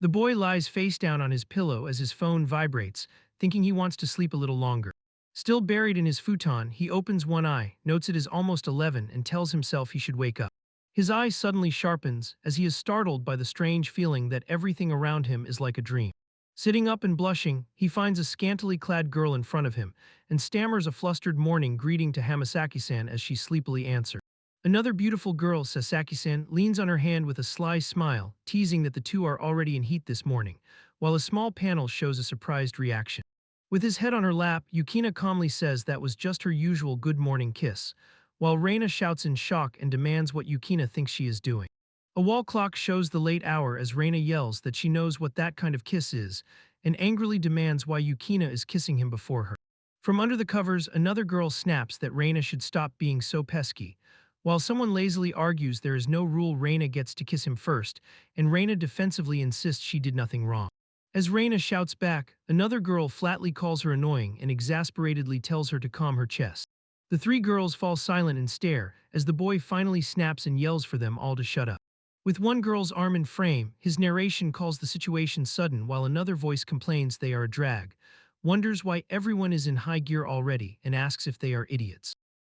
The boy lies face down on his pillow as his phone vibrates, thinking he wants to sleep a little longer. Still buried in his futon, he opens one eye, notes it is almost 11, and tells himself he should wake up. His eye suddenly sharpens as he is startled by the strange feeling that everything around him is like a dream. Sitting up and blushing, he finds a scantily clad girl in front of him and stammers a flustered morning greeting to Hamasaki-san as she sleepily answers. Another beautiful girl, Sasaki-san, leans on her hand with a sly smile, teasing that the two are already in heat this morning, while a small panel shows a surprised reaction. With his head on her lap, Yukina calmly says that was just her usual good morning kiss, while Reina shouts in shock and demands what Yukina thinks she is doing. A wall clock shows the late hour as Reina yells that she knows what that kind of kiss is, and angrily demands why Yukina is kissing him before her. From under the covers, another girl snaps that Reina should stop being so pesky, while someone lazily argues there is no rule Reina gets to kiss him first, and Reina defensively insists she did nothing wrong. As Reina shouts back, another girl flatly calls her annoying and exasperatedly tells her to calm her chest. The three girls fall silent and stare as the boy finally snaps and yells for them all to shut up. With one girl's arm in frame, his narration calls the situation sudden while another voice complains they are a drag, wonders why everyone is in high gear already, and asks if they are idiots.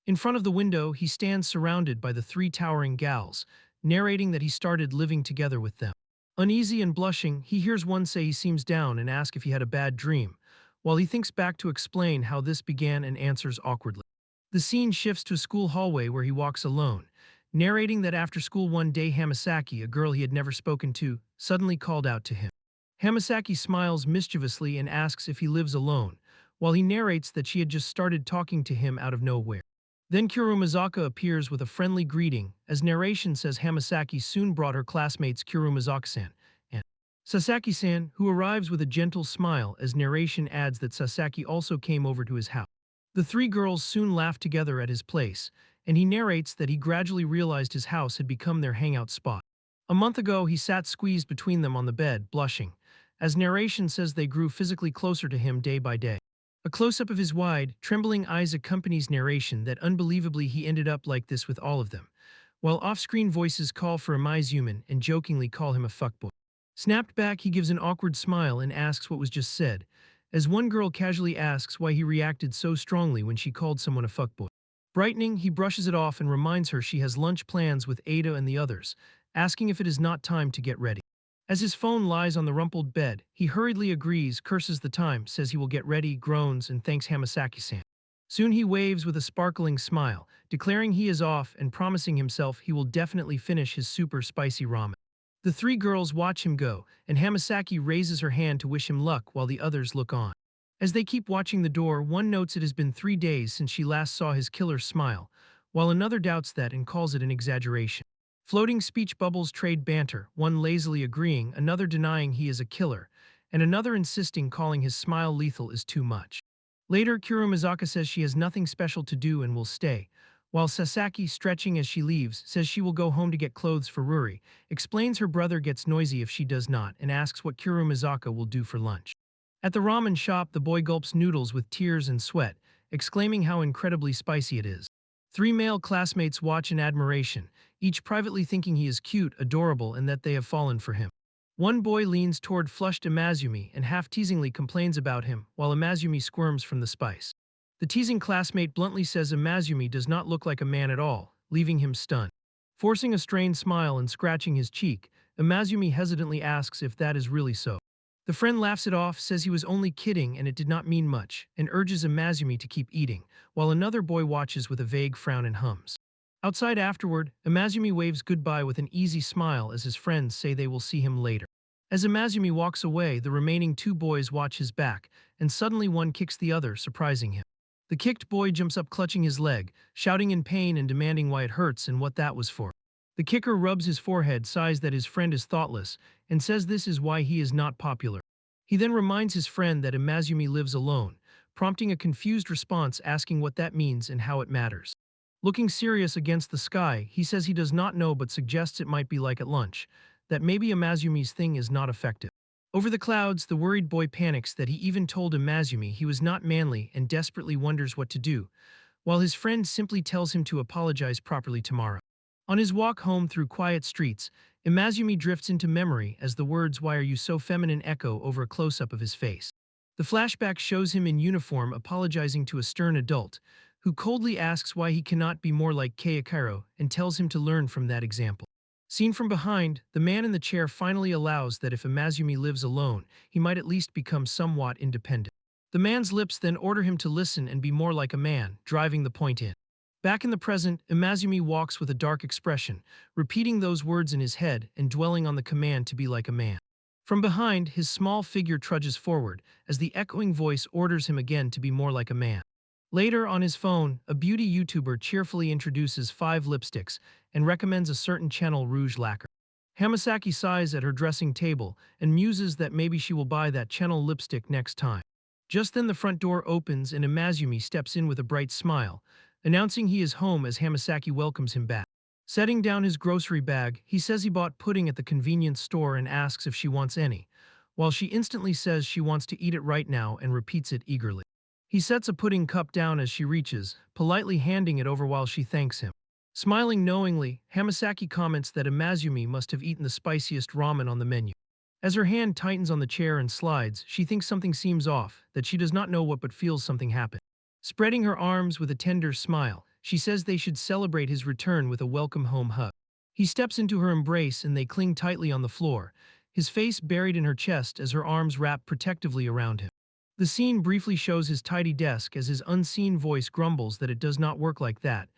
In front of the window, he stands surrounded by the three towering gals, narrating that he started living together with them. Uneasy and blushing, he hears one say he seems down and ask if he had a bad dream, while he thinks back to explain how this began and answers awkwardly. The scene shifts to a school hallway where he walks alone, narrating that after school one day Hamasaki, a girl he had never spoken to, suddenly called out to him. Hamasaki smiles mischievously and asks if he lives alone, while he narrates that she had just started talking to him out of nowhere. Then Kurumazaka appears with a friendly greeting, as narration says Hamasaki soon brought her classmates Kurumazaka-san and Sasaki-san, who arrives with a gentle smile as narration adds that Sasaki also came over to his house. The three girls soon laugh together at his place, and he narrates that he gradually realized his house had become their hangout spot. A month ago, he sat squeezed between them on the bed, blushing, as narration says they grew physically closer to him day by day. A close-up of his wide, trembling eyes accompanies narration that unbelievably he ended up like this with all of them, while off-screen voices call for a Mizuman and jokingly call him a fuckboy. Snapped back, he gives an awkward smile and asks what was just said, as one girl casually asks why he reacted so strongly when she called someone a fuckboy. Brightening, he brushes it off and reminds her she has lunch plans with Ada and the others, asking if it is not time to get ready. As his phone lies on the rumpled bed, he hurriedly agrees, curses the time, says he will get ready, groans, and thanks Hamasaki-san. Soon he waves with a sparkling smile, declaring he is off and promising himself he will definitely finish his super spicy ramen. The three girls watch him go, and Hamasaki raises her hand to wish him luck while the others look on. As they keep watching the door, one notes it has been 3 days since she last saw his killer smile, while another doubts that and calls it an exaggeration. Floating speech bubbles trade banter, one lazily agreeing, another denying he is a killer, and another insisting calling his smile lethal is too much. Later, Kurumazaka says she has nothing special to do and will stay, while Sasaki, stretching as she leaves, says she will go home to get clothes for Ruri, explains her brother gets noisy if she does not, and asks what Kurumazaka will do for lunch. At the ramen shop, the boy gulps noodles with tears and sweat, exclaiming how incredibly spicy it is. 3 male classmates watch in admiration, each privately thinking he is cute, adorable, and that they have fallen for him. One boy leans toward flushed Amazumi and half-teasingly complains about him, while Amazumi squirms from the spice. The teasing classmate bluntly says Amazumi does not look like a man at all, leaving him stunned. Forcing a strained smile and scratching his cheek, Amazumi hesitantly asks if that is really so. The friend laughs it off, says he was only kidding and it did not mean much, and urges Amazumi to keep eating, while another boy watches with a vague frown and hums. Outside afterward, Amazumi waves goodbye with an easy smile as his friends say they will see him later. As Amazumi walks away, the remaining 2 boys watch his back, and suddenly one kicks the other, surprising him. The kicked boy jumps up clutching his leg, shouting in pain and demanding why it hurts and what that was for. The kicker rubs his forehead, sighs that his friend is thoughtless, and says this is why he is not popular. He then reminds his friend that Amazumi lives alone, prompting a confused response asking what that means and how it matters. Looking serious against the sky, he says he does not know but suggests it might be like at lunch, that maybe Amazumi's thing is not effective. Over the clouds, the worried boy panics that he even told Amazumi he was not manly and desperately wonders what to do, while his friend simply tells him to apologize properly tomorrow. On his walk home through quiet streets, Imazumi drifts into memory as the words "Why are you so feminine" echo over a close-up of his face. The flashback shows him in uniform apologizing to a stern adult, who coldly asks why he cannot be more like Keiichiro and tells him to learn from that example. Seen from behind, the man in the chair finally allows that if Imazumi lives alone, he might at least become somewhat independent. The man's lips then order him to listen and be more like a man, driving the point in. Back in the present, Imazumi walks with a dark expression, repeating those words in his head and dwelling on the command to be like a man. From behind, his small figure trudges forward, as the echoing voice orders him again to be more like a man. Later, on his phone, a beauty YouTuber cheerfully introduces 5 lipsticks and recommends a certain channel rouge lacquer. Hamasaki sighs at her dressing table and muses that maybe she will buy that channel lipstick next time. Just then the front door opens and Imazumi steps in with a bright smile, announcing he is home as Hamasaki welcomes him back. Setting down his grocery bag, he says he bought pudding at the convenience store and asks if she wants any, while she instantly says she wants to eat it right now and repeats it eagerly. He sets a pudding cup down as she reaches, politely handing it over while she thanks him. Smiling knowingly, Hamasaki comments that Imazumi must have eaten the spiciest ramen on the menu. As her hand tightens on the chair and slides, she thinks something seems off, that she does not know what but feels something happen. Spreading her arms with a tender smile, she says they should celebrate his return with a welcome home hug. He steps into her embrace and they cling tightly on the floor, his face buried in her chest as her arms wrap protectively around him. The scene briefly shows his tidy desk as his unseen voice grumbles that it does not work like that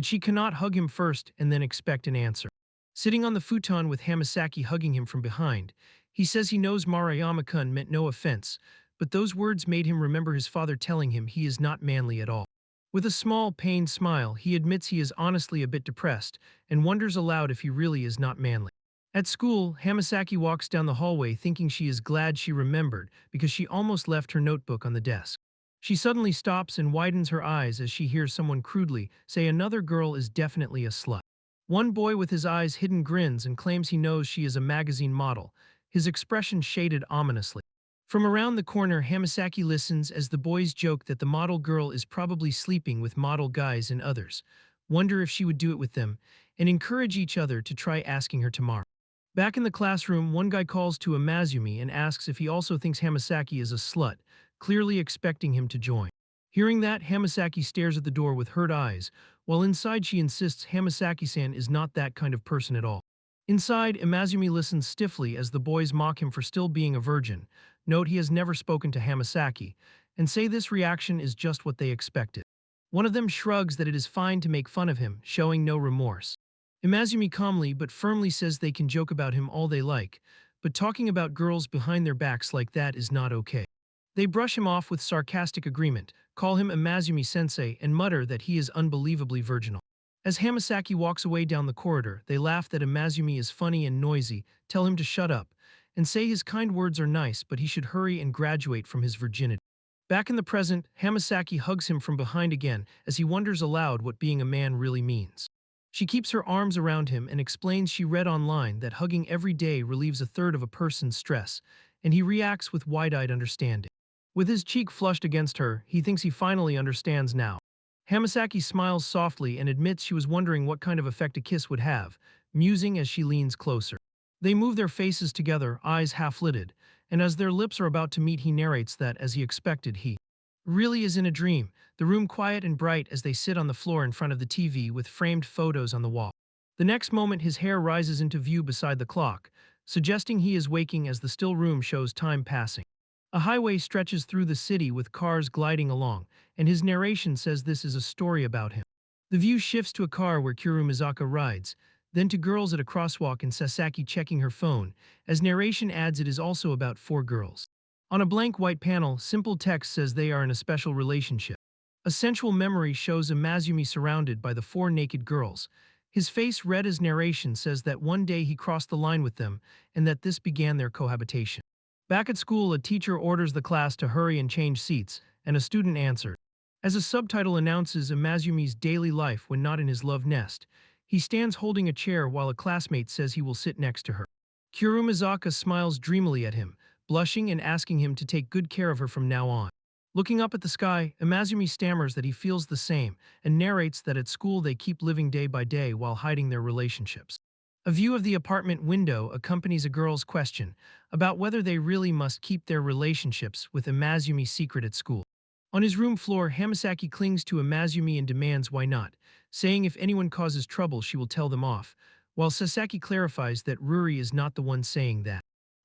she cannot hug him first and then expect an answer. Sitting on the futon with Hamasaki hugging him from behind, he says he knows Maruyama-kun meant no offense, but those words made him remember his father telling him he is not manly at all. With a small, pained smile, he admits he is honestly a bit depressed and wonders aloud if he really is not manly. At school, Hamasaki walks down the hallway thinking she is glad she remembered because she almost left her notebook on the desk. She suddenly stops and widens her eyes as she hears someone crudely say another girl is definitely a slut. One boy with his eyes hidden grins and claims he knows she is a magazine model, his expression shaded ominously. From around the corner, Hamasaki listens as the boys joke that the model girl is probably sleeping with model guys and others, wonder if she would do it with them, and encourage each other to try asking her tomorrow. Back in the classroom, one guy calls to Imazumi and asks if he also thinks Hamasaki is a slut, clearly expecting him to join. Hearing that, Hamasaki stares at the door with hurt eyes, while inside she insists Hamasaki-san is not that kind of person at all. Inside, Imazumi listens stiffly as the boys mock him for still being a virgin, note he has never spoken to Hamasaki, and say this reaction is just what they expected. One of them shrugs that it is fine to make fun of him, showing no remorse. Imazumi calmly but firmly says they can joke about him all they like, but talking about girls behind their backs like that is not okay. They brush him off with sarcastic agreement, call him Imazumi-sensei, and mutter that he is unbelievably virginal. As Hamasaki walks away down the corridor, they laugh that Imazumi is funny and noisy, tell him to shut up, and say his kind words are nice but he should hurry and graduate from his virginity. Back in the present, Hamasaki hugs him from behind again as he wonders aloud what being a man really means. She keeps her arms around him and explains she read online that hugging every day relieves a third of a person's stress, and he reacts with wide-eyed understanding. With his cheek flushed against her, he thinks he finally understands now. Hamasaki smiles softly and admits she was wondering what kind of effect a kiss would have, musing as she leans closer. They move their faces together, eyes half-lidded, and as their lips are about to meet he narrates that, as he expected, he really is in a dream, the room quiet and bright as they sit on the floor in front of the TV with framed photos on the wall. The next moment his hair rises into view beside the clock, suggesting he is waking as the still room shows time passing. A highway stretches through the city with cars gliding along, and his narration says this is a story about him. The view shifts to a car where Kurumizaka rides, then to girls at a crosswalk and Sasaki checking her phone, as narration adds it is also about 4 girls. On a blank white panel, simple text says they are in a special relationship. A sensual memory shows Imazumi surrounded by the 4 naked girls. His face red as narration says that one day he crossed the line with them and that this began their cohabitation. Back at school, a teacher orders the class to hurry and change seats, and a student answered. As a subtitle announces Imazumi's daily life when not in his love nest, he stands holding a chair while a classmate says he will sit next to her. Kurumizaka smiles dreamily at him, blushing and asking him to take good care of her from now on. Looking up at the sky, Imazumi stammers that he feels the same and narrates that at school they keep living day by day while hiding their relationships. A view of the apartment window accompanies a girl's question about whether they really must keep their relationships with Amazumi secret at school. On his room floor, Hamasaki clings to Amazumi and demands why not, saying if anyone causes trouble she will tell them off, while Sasaki clarifies that Ruri is not the one saying that.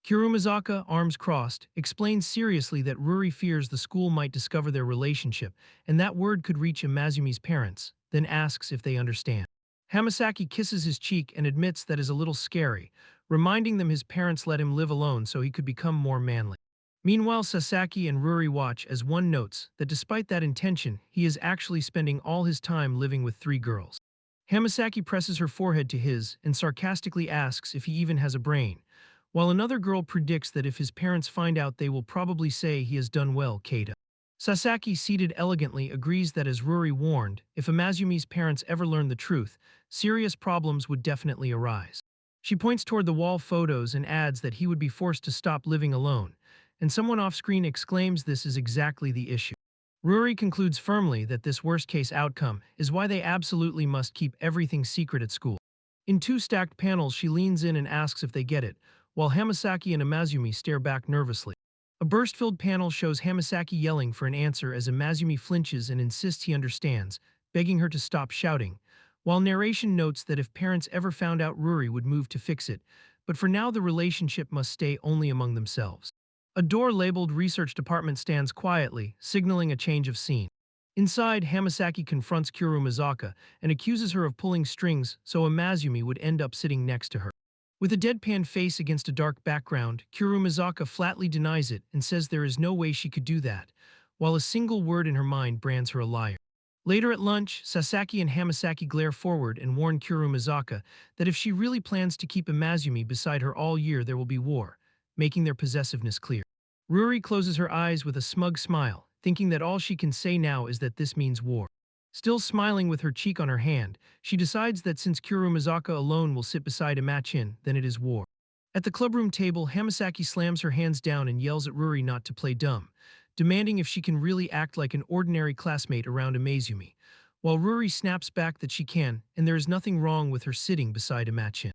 Kurumazaka, arms crossed, explains seriously that Ruri fears the school might discover their relationship, and that word could reach Amazumi's parents, then asks if they understand. Hamasaki kisses his cheek and admits that is a little scary, reminding them his parents let him live alone so he could become more manly. Meanwhile, Sasaki and Ruri watch as one notes that despite that intention, he is actually spending all his time living with 3 girls. Hamasaki presses her forehead to his and sarcastically asks if he even has a brain, while another girl predicts that if his parents find out they will probably say he has done well, Keita. Sasaki, seated elegantly, agrees that as Ruri warned, if Amazumi's parents ever learned the truth, serious problems would definitely arise. She points toward the wall photos and adds that he would be forced to stop living alone, and someone off-screen exclaims this is exactly the issue. Ruri concludes firmly that this worst-case outcome is why they absolutely must keep everything secret at school. In 2 stacked panels, she leans in and asks if they get it, while Hamasaki and Amazumi stare back nervously. A burst-filled panel shows Hamasaki yelling for an answer as Amazumi flinches and insists he understands, begging her to stop shouting, while narration notes that if parents ever found out Ruri would move to fix it, but for now the relationship must stay only among themselves. A door labeled Research Department stands quietly, signaling a change of scene. Inside, Hamasaki confronts Kurumazaka and accuses her of pulling strings so Amazumi would end up sitting next to her. With a deadpan face against a dark background, Kurumazaka flatly denies it and says there is no way she could do that, while a single word in her mind brands her a liar. Later at lunch, Sasaki and Hamasaki glare forward and warn Kurumazaka that if she really plans to keep Amazumi beside her all year there will be war, making their possessiveness clear. Ruri closes her eyes with a smug smile, thinking that all she can say now is that this means war. Still smiling with her cheek on her hand, she decides that since Kurumazaka alone will sit beside Imachin, then it is war. At the clubroom table, Hamasaki slams her hands down and yells at Ruri not to play dumb, demanding if she can really act like an ordinary classmate around Amazumi, while Ruri snaps back that she can, and there is nothing wrong with her sitting beside Imachin.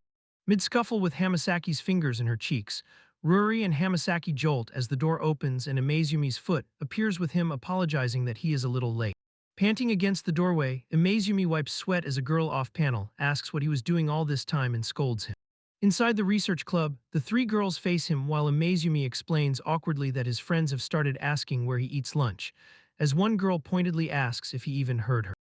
Mid-scuffle with Hamasaki's fingers in her cheeks, Ruri and Hamasaki jolt as the door opens and Amazumi's foot appears with him apologizing that he is a little late. Panting against the doorway, Amazumi wipes sweat as a girl off-panel asks what he was doing all this time and scolds him. Inside the research club, the 3 girls face him while Amazumi explains awkwardly that his friends have started asking where he eats lunch, as one girl pointedly asks if he even heard her.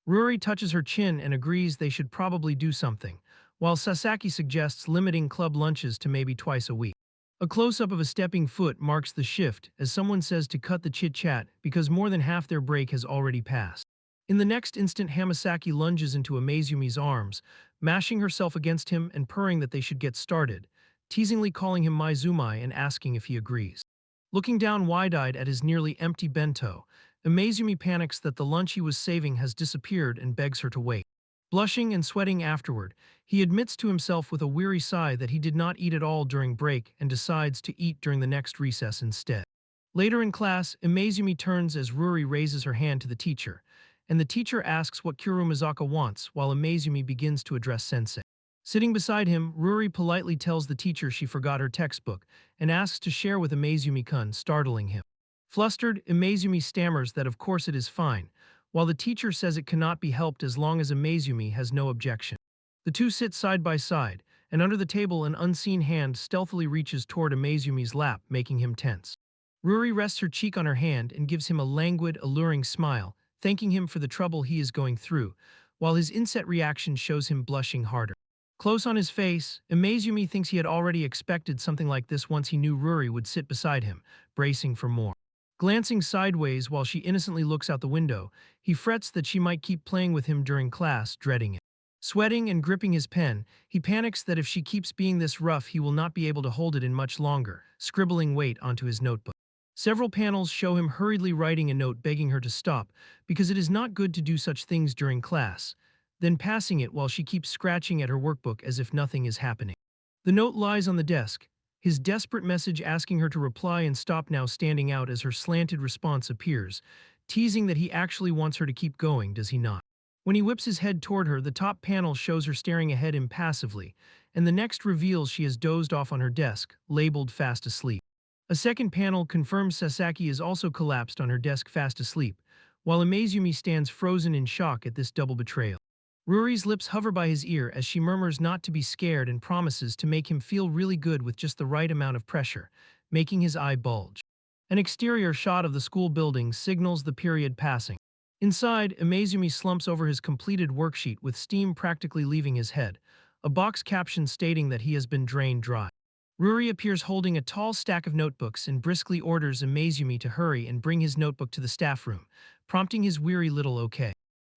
Ruri touches her chin and agrees they should probably do something, while Sasaki suggests limiting club lunches to maybe twice a week. A close-up of a stepping foot marks the shift as someone says to cut the chit-chat because more than half their break has already passed. In the next instant, Hamasaki lunges into Amazumi's arms, mashing herself against him and purring that they should get started, teasingly calling him Maizumai and asking if he agrees. Looking down wide-eyed at his nearly empty bento, Amazumi panics that the lunch he was saving has disappeared and begs her to wait. Blushing and sweating afterward, he admits to himself with a weary sigh that he did not eat at all during break and decides to eat during the next recess instead. Later in class, Amazumi turns as Ruri raises her hand to the teacher, and the teacher asks what Kurumazaka wants while Amazumi begins to address Sensei. Sitting beside him, Ruri politely tells the teacher she forgot her textbook and asks to share with Amazumi-kun, startling him. Flustered, Amazumi stammers that of course it is fine, while the teacher says it cannot be helped as long as Amazumi has no objection. The two sit side by side, and under the table an unseen hand stealthily reaches toward Amazumi's lap, making him tense. Ruri rests her cheek on her hand and gives him a languid, alluring smile, thanking him for the trouble he is going through, while his inset reaction shows him blushing harder. Close on his face, Amazumi thinks he had already expected something like this once he knew Ruri would sit beside him, bracing for more. Glancing sideways while she innocently looks out the window, he frets that she might keep playing with him during class, dreading it. Sweating and gripping his pen, he panics that if she keeps being this rough he will not be able to hold it in much longer, scribbling weight onto his notebook. Several panels show him hurriedly writing a note begging her to stop, because it is not good to do such things during class, then passing it while she keeps scratching at her workbook as if nothing is happening. The note lies on the desk, his desperate message asking her to reply and stop now standing out as her slanted response appears, teasing that he actually wants her to keep going, does he not? When he whips his head toward her, the top panel shows her staring ahead impassively, and the next reveals she has dozed off on her desk, labeled fast asleep. A second panel confirms Sasaki is also collapsed on her desk fast asleep, while Amazumi stands frozen in shock at this double betrayal. Ruri's lips hover by his ear as she murmurs not to be scared and promises to make him feel really good with just the right amount of pressure, making his eye bulge. An exterior shot of the school building signals the period passing. Inside, Amazumi slumps over his completed worksheet with steam practically leaving his head, a box caption stating that he has been drained dry. Ruri appears holding a tall stack of notebooks and briskly orders Amazumi to hurry and bring his notebook to the staff room, prompting his weary little okay.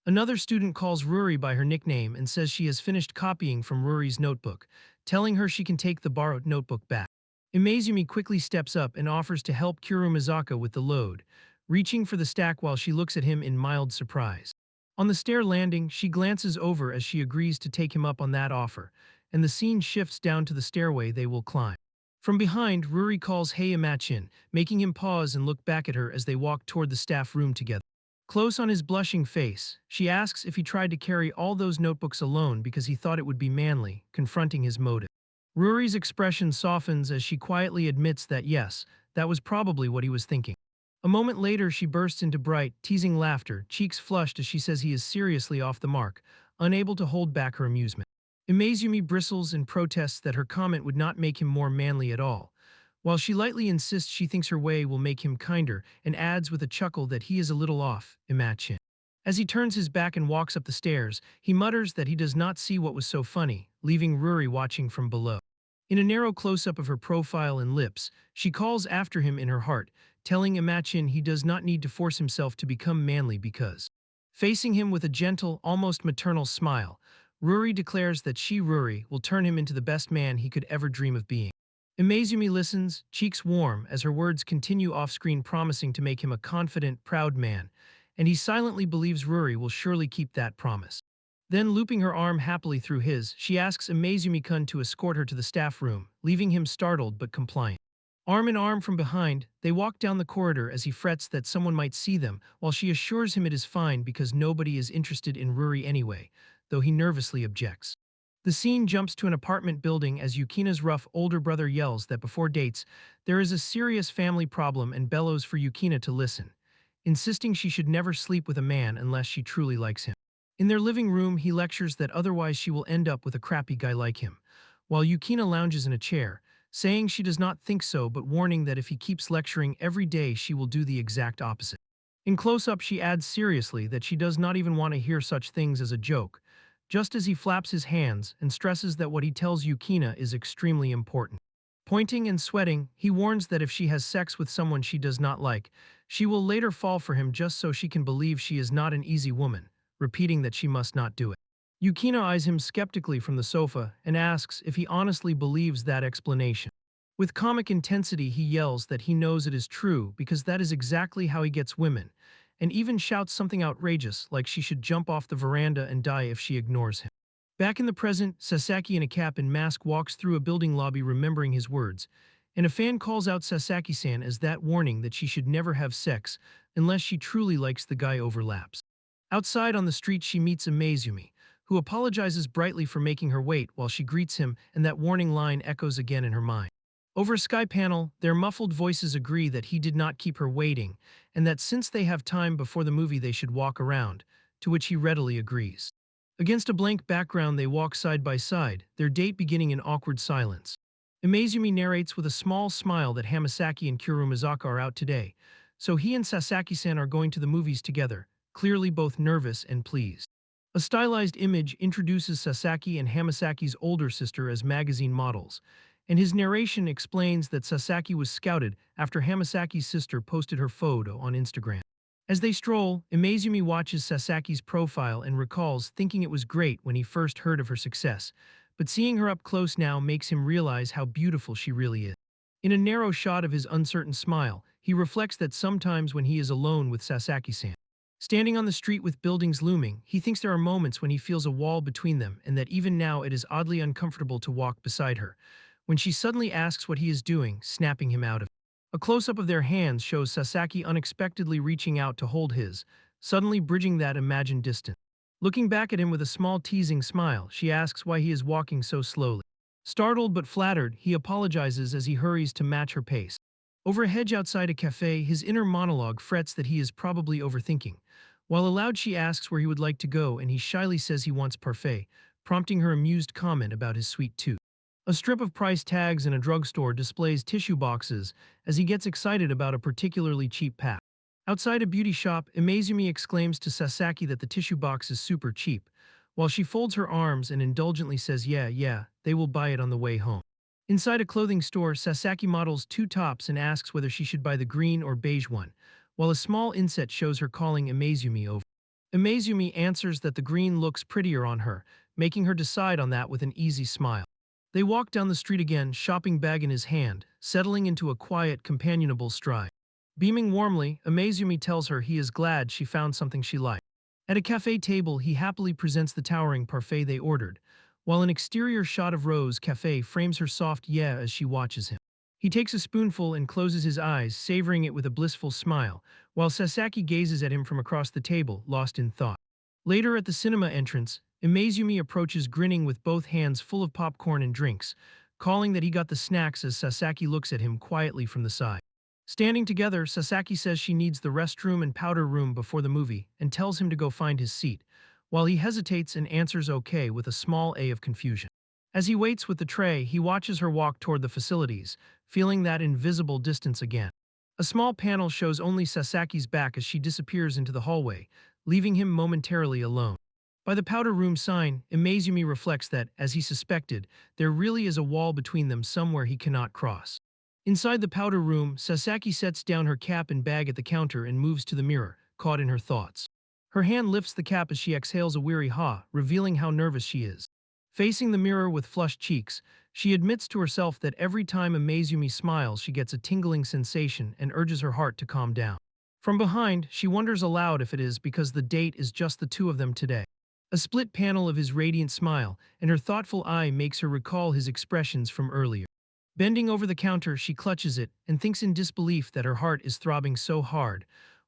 Another student calls Ruri by her nickname and says she has finished copying from Ruri's notebook, telling her she can take the borrowed notebook back. Imazumi quickly steps up and offers to help Kurumizaka with the load, reaching for the stack while she looks at him in mild surprise. On the stair landing, she glances over as she agrees to take him up on that offer, and the scene shifts down to the stairway they will climb. From behind, Ruri calls Hey Imachin, making him pause and look back at her as they walk toward the staff room together. Close on his blushing face, she asks if he tried to carry all those notebooks alone because he thought it would be manly, confronting his motive. Ruri's expression softens as she quietly admits that yes, that was probably what he was thinking. A moment later, she bursts into bright, teasing laughter, cheeks flushed as she says he is seriously off the mark, unable to hold back her amusement. Imazumi bristles and protests that her comment would not make him more manly at all, while she lightly insists she thinks her way will make him kinder and adds with a chuckle that he is a little off, Imachin. As he turns his back and walks up the stairs, he mutters that he does not see what was so funny, leaving Ruri watching from below. In a narrow close-up of her profile and lips, she calls after him in her heart, telling Imachin he does not need to force himself to become manly because. Facing him with a gentle, almost maternal smile, Ruri declares that she, Ruri, will turn him into the best man he could ever dream of being. Imazumi listens, cheeks warm, as her words continue off-screen promising to make him a confident, proud man, and he silently believes Ruri will surely keep that promise. Then, looping her arm happily through his, she asks Imazumi-kun to escort her to the staff room, leaving him startled but compliant. Arm in arm from behind, they walk down the corridor as he frets that someone might see them, while she assures him it is fine because nobody is interested in Ruri anyway, though he nervously objects. The scene jumps to an apartment building as Yukina's rough older brother yells that before dates, there is a serious family problem and bellows for Yukina to listen, insisting she should never sleep with a man unless she truly likes him. In their living room, he lectures that otherwise she will end up with a crappy guy like him, while Yukina lounges in a chair, saying she does not think so but warning that if he keeps lecturing every day she will do the exact opposite. In close-up, she adds seriously that she does not even want to hear such things as a joke, just as he flaps his hands and stresses that what he tells Yukina is extremely important. Pointing and sweating, he warns that if she has sex with someone she does not like, she will later fall for him just so she can believe she is not an easy woman, repeating that she must not do it. Yukina eyes him skeptically from the sofa and asks if he honestly believes that explanation. With comic intensity, he yells that he knows it is true because that is exactly how he gets women, and even shouts something outrageous like she should jump off the veranda and die if she ignores him. Back in the present, Sasaki in a cap and mask walks through a building lobby remembering his words, and a fan calls out Sasaki-san as that warning that she should never have sex unless she truly likes the guy overlaps. Outside on the street she meets Imazumi, who apologizes brightly for making her wait while she greets him, and that warning line echoes again in her mind. Over a sky panel, their muffled voices agree that he did not keep her waiting, and that since they have time before the movie they should walk around, to which he readily agrees. Against a blank background they walk side by side, their date beginning in awkward silence. Imazumi narrates with a small smile that Hamasaki and Kurumizaka are out today, so he and Sasaki-san are going to the movies together, clearly both nervous and pleased. A stylized image introduces Sasaki and Hamasaki's older sister as magazine models, and his narration explains that Sasaki was scouted after Hamasaki's sister posted her photo on Instagram. As they stroll, Imazumi watches Sasaki's profile and recalls thinking it was great when he first heard of her success, but seeing her up close now makes him realize how beautiful she really is. In a narrow shot of his uncertain smile, he reflects that sometimes when he is alone with Sasaki-san, standing on the street with buildings looming, he thinks there are moments when he feels a wall between them and that even now it is oddly uncomfortable to walk beside her, when she suddenly asks what he is doing, snapping him out of it. A close-up of their hands shows Sasaki unexpectedly reaching out to hold his, suddenly bridging that imagined distance. Looking back at him with a small teasing smile, she asks why he is walking so slowly. Startled but flattered, he apologizes as he hurries to match her pace. Over a hedge outside a cafe, his inner monologue frets that he is probably overthinking. While aloud she asks where he would like to go and he shyly says he wants parfait, prompting her amused comment about his sweet tooth. A strip of price tags in a drugstore displays tissue boxes as he gets excited about a particularly cheap pack. Outside a beauty shop, Imazumi exclaims to Sasaki that the tissue box is super cheap, while she folds her arms and indulgently says yeah, they will buy it on the way home. Inside a clothing store, Sasaki models two tops and asks whether she should buy the green or beige one, while a small inset shows her calling Imazumi over. Imazumi answers that the green looks prettier on her, making her decide on that with an easy smile. They walk down the street again, shopping bag in his hand, settling into a quiet, companionable stride. Beaming warmly, Imazumi tells her he is glad she found something she liked. At a cafe table, he happily presents the towering parfait they ordered, while an exterior shot of Rose Cafe frames her soft yeah as she watches him. He takes a spoonful and closes his eyes, savoring it with a blissful smile, while Sasaki gazes at him from across the table, lost in thought. Later at the cinema entrance, Imazumi approaches grinning with both hands full of popcorn and drinks, calling that he got the snacks as Sasaki looks at him quietly from the side. Standing together, Sasaki says she needs the restroom and powder room before the movie and tells him to go find his seat, while he hesitates and answers okay with a small A of confusion. As he waits with the tray, he watches her walk toward the facilities, feeling that invisible distance again. A small panel shows only Sasaki's back as she disappears into the hallway, leaving him momentarily alone. By the powder room sign, Imazumi reflects that, as he suspected, there really is a wall between them somewhere he cannot cross. Inside the powder room, Sasaki sets down her cap and bag at the counter and moves to the mirror, caught in her thoughts. Her hand lifts the cap as she exhales a weary ha, revealing how nervous she is. Facing the mirror with flushed cheeks, she admits to herself that every time Imazumi smiles she gets a tingling sensation and urges her heart to calm down. From behind, she wonders aloud if it is because the date is just the two of them today. A split panel of his radiant smile, and her thoughtful eye makes her recall his expressions from earlier. Bending over the counter, she clutches it and thinks in disbelief that her heart is throbbing so hard,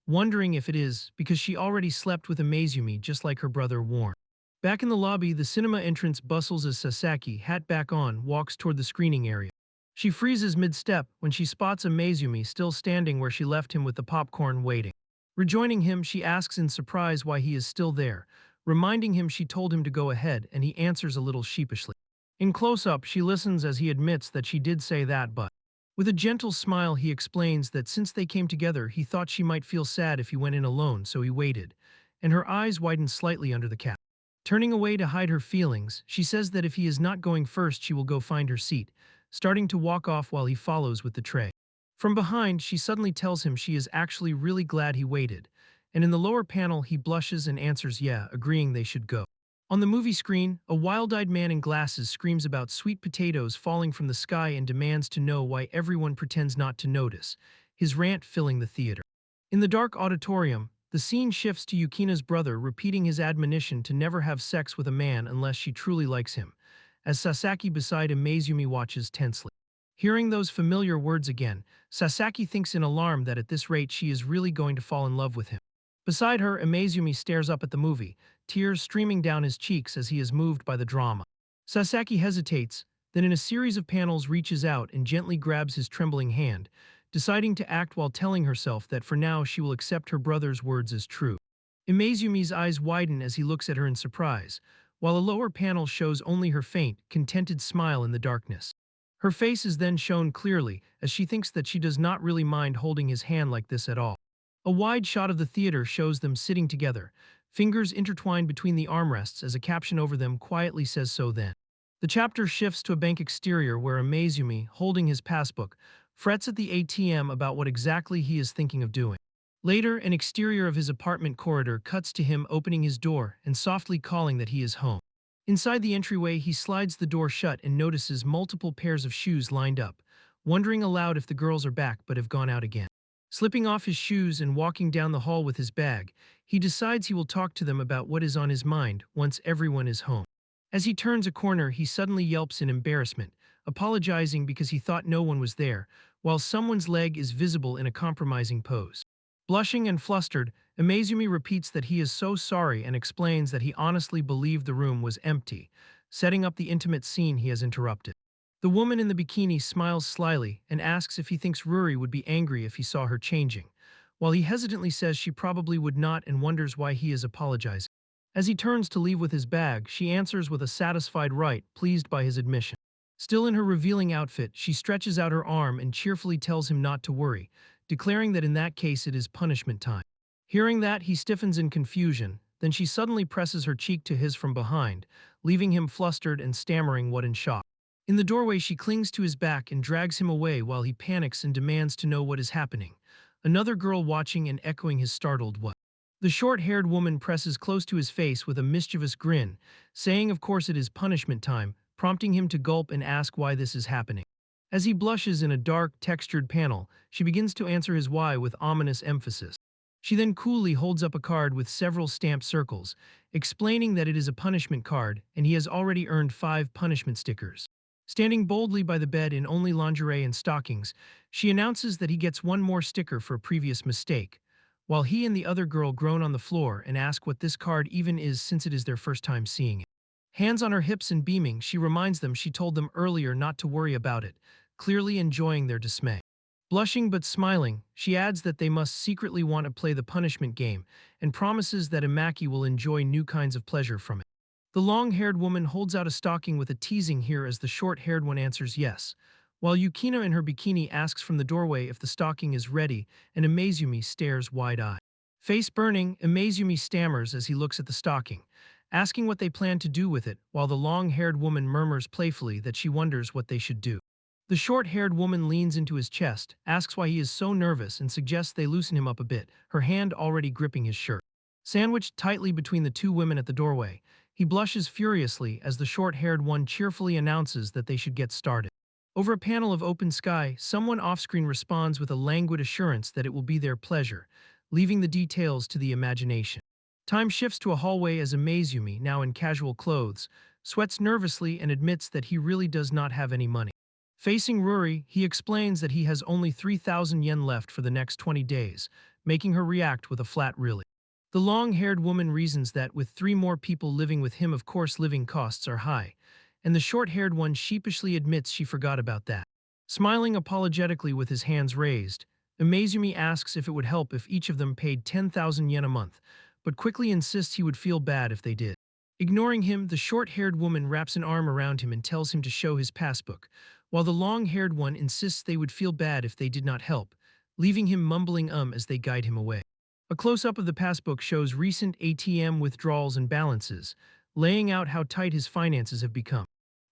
wondering if it is because she already slept with Imazumi just like her brother warned. Back in the lobby, the cinema entrance bustles as Sasaki, hat back on, walks toward the screening area. She freezes mid-step when she spots Imazumi still standing where she left him with the popcorn waiting. Rejoining him, she asks in surprise why he is still there, reminding him she told him to go ahead, and he answers a little sheepishly. In close-up, she listens as he admits that she did say that, but with a gentle smile he explains that since they came together he thought she might feel sad if he went in alone, so he waited, and her eyes widen slightly under the cap. Turning away to hide her feelings, she says that if he is not going first she will go find her seat, starting to walk off while he follows with the tray. From behind, she suddenly tells him she is actually really glad he waited, and in the lower panel he blushes and answers yeah, agreeing they should go. On the movie screen, a wild-eyed man in glasses screams about sweet potatoes falling from the sky and demands to know why everyone pretends not to notice, his rant filling the theater. In the dark auditorium, the scene shifts to Yukina's brother repeating his admonition to never have sex with a man unless she truly likes him, as Sasaki beside Imazumi watches tensely. Hearing those familiar words again, Sasaki thinks in alarm that at this rate she is really going to fall in love with him. Beside her, Imazumi stares up at the movie, tears streaming down his cheeks as he is moved by the drama. Sasaki hesitates, then in a series of panels reaches out and gently grabs his trembling hand, deciding to act while telling herself that for now she will accept her brother's words as true. Imazumi's eyes widen as he looks at her in surprise, while a lower panel shows only her faint, contented smile in the darkness. Her face is then shown clearly as she thinks that she does not really mind holding his hand like this at all. A wide shot of the theater shows them sitting together, fingers intertwined between the armrests as a caption over them quietly says so then. The chapter shifts to a bank exterior where Imazumi, holding his passbook, frets at the ATM about what exactly he is thinking of doing. Later, an exterior of his apartment corridor cuts to him opening his door and softly calling that he is home. Inside the entryway, he slides the door shut and notices multiple pairs of shoes lined up, wondering aloud if the girls are back but have gone out again. Slipping off his shoes and walking down the hall with his bag, he decides he will talk to them about what is on his mind once everyone is home. As he turns a corner, he suddenly yelps in embarrassment, apologizing because he thought no one was there, while someone's leg is visible in a compromising pose. Blushing and flustered, Imazumi repeats that he is so sorry and explains that he honestly believed the room was empty, setting up the intimate scene he has interrupted. The woman in the bikini smiles slyly and asks if he thinks Ruri would be angry if he saw her changing, while he hesitantly says she probably would not and wonders why he is apologizing. As he turns to leave with his bag, she answers with a satisfied right, pleased by his admission. Still in her revealing outfit, she stretches out her arm and cheerfully tells him not to worry, declaring that in that case it is punishment time. Hearing that, he stiffens in confusion, then she suddenly presses her cheek to his from behind, leaving him flustered and stammering what in shock. In the doorway, she clings to his back and drags him away while he panics and demands to know what is happening. Another girl watching and echoing his startled what. The short-haired woman presses close to his face with a mischievous grin, saying of course it is punishment time, prompting him to gulp and ask why this is happening. As he blushes in a dark, textured panel, she begins to answer his why with ominous emphasis. She then coolly holds up a card with several stamped circles, explaining that it is a punishment card and he has already earned 5 punishment stickers. Standing boldly by the bed in only lingerie and stockings, she announces that he gets 1 more sticker for a previous mistake, while he and the other girl groan on the floor and ask what this card even is since it is their first time seeing it. Hands on her hips and beaming, she reminds them she told them earlier not to worry about it, clearly enjoying their dismay. Blushing but smiling, she adds that they must secretly want to play the punishment game and promises that Imaki will enjoy new kinds of pleasure from it. The long-haired woman holds out a stocking with a teasing here as the short-haired one answers yes, while Yukina in her bikini asks from the doorway if the stocking is ready and Amazumi stares wide-eyed. Face burning, Amazumi stammers as he looks at the stocking, asking what they plan to do with it, while the long-haired woman murmurs playfully that she wonders what they should do. The short-haired woman leans into his chest, asks why he is so nervous and suggests they loosen him up a bit, her hand already gripping his shirt. Sandwiched tightly between the 2 women at the doorway, he blushes furiously as the short-haired one cheerfully announces that they should get started. Over a panel of open sky, someone off-screen responds with a languid assurance that it will be their pleasure, leaving the details to the imagination. Time shifts to a hallway as Amazumi, now in casual clothes, sweats nervously and admits that he really does not have any money. Facing Ruri, he explains that he has only 3,000 yen left for the next 20 days, making her react with a flat really. The long-haired woman reasons that with 3 more people living with him of course living costs are high, and the short-haired one sheepishly admits she forgot about that. Smiling apologetically with his hands raised, Amazumi asks if it would help if each of them paid 10,000 yen a month, but quickly insists he would feel bad if they did. Ignoring him, the short-haired woman wraps an arm around him and tells him to show his passbook, while the long-haired one insists they would feel bad if they did not help, leaving him mumbling as they guide him away. A close-up of the passbook shows recent ATM withdrawals and balances, laying out how tight his finances have become.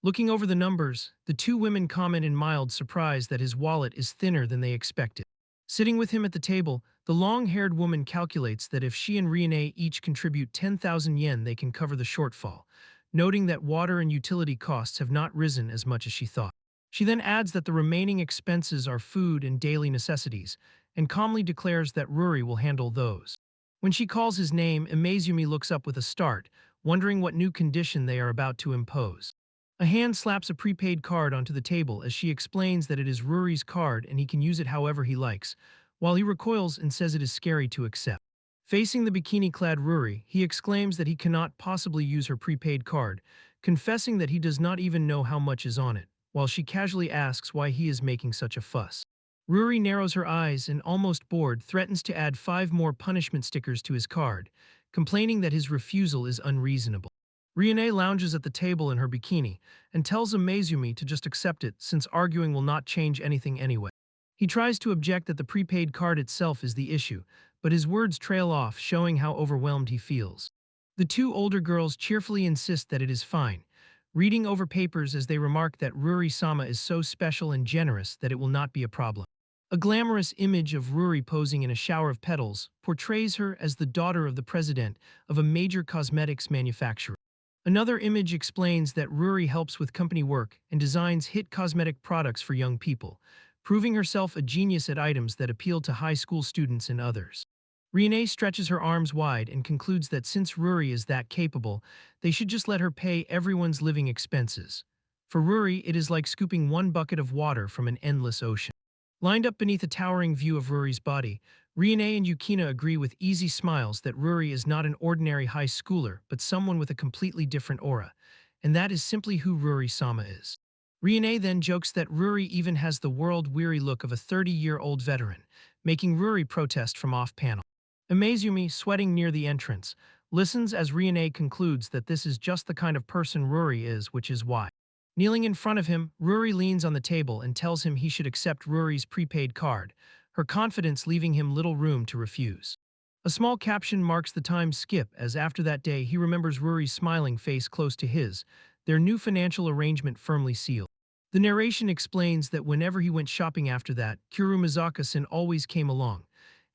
Looking over the numbers, the 2 women comment in mild surprise that his wallet is thinner than they expected. Sitting with him at the table, the long-haired woman calculates that if she and Riene each contribute 10,000 yen they can cover the shortfall, noting that water and utility costs have not risen as much as she thought. She then adds that the remaining expenses are food and daily necessities, and calmly declares that Ruri will handle those. When she calls his name, Amazumi looks up with a start, wondering what new condition they are about to impose. A hand slaps a prepaid card onto the table as she explains that it is Ruri's card and he can use it however he likes, while he recoils and says it is scary to accept. Facing the bikini-clad Ruri, he exclaims that he cannot possibly use her prepaid card, confessing that he does not even know how much is on it, while she casually asks why he is making such a fuss. Ruri narrows her eyes and, almost bored, threatens to add 5 more punishment stickers to his card, complaining that his refusal is unreasonable. Riene lounges at the table in her bikini and tells Amazumi to just accept it since arguing will not change anything anyway. He tries to object that the prepaid card itself is the issue, but his words trail off, showing how overwhelmed he feels. The 2 older girls cheerfully insist that it is fine, reading over papers as they remark that Ruri-sama is so special and generous that it will not be a problem. A glamorous image of Ruri posing in a shower of petals portrays her as the daughter of the president of a major cosmetics manufacturer. Another image explains that Ruri helps with company work and designs hit cosmetic products for young people, proving herself a genius at items that appeal to high school students and others. Riene stretches her arms wide and concludes that since Ruri is that capable, they should just let her pay everyone's living expenses. For Ruri, it is like scooping 1 bucket of water from an endless ocean. Lined up beneath a towering view of Ruri's body, Riene and Yukina agree with easy smiles that Ruri is not an ordinary high schooler but someone with a completely different aura, and that is simply who Ruri-sama is. Riene then jokes that Ruri even has the world-weary look of a 30-year-old veteran, making Ruri protest from off-panel. Amazumi, sweating near the entrance, listens as Riene concludes that this is just the kind of person Ruri is, which is why. Kneeling in front of him, Ruri leans on the table and tells him he should accept Ruri's prepaid card, her confidence leaving him little room to refuse. A small caption marks the time skip as after that day he remembers Ruri's smiling face close to his, their new financial arrangement firmly sealed. The narration explains that whenever he went shopping after that, Kurumazaka-san always came along,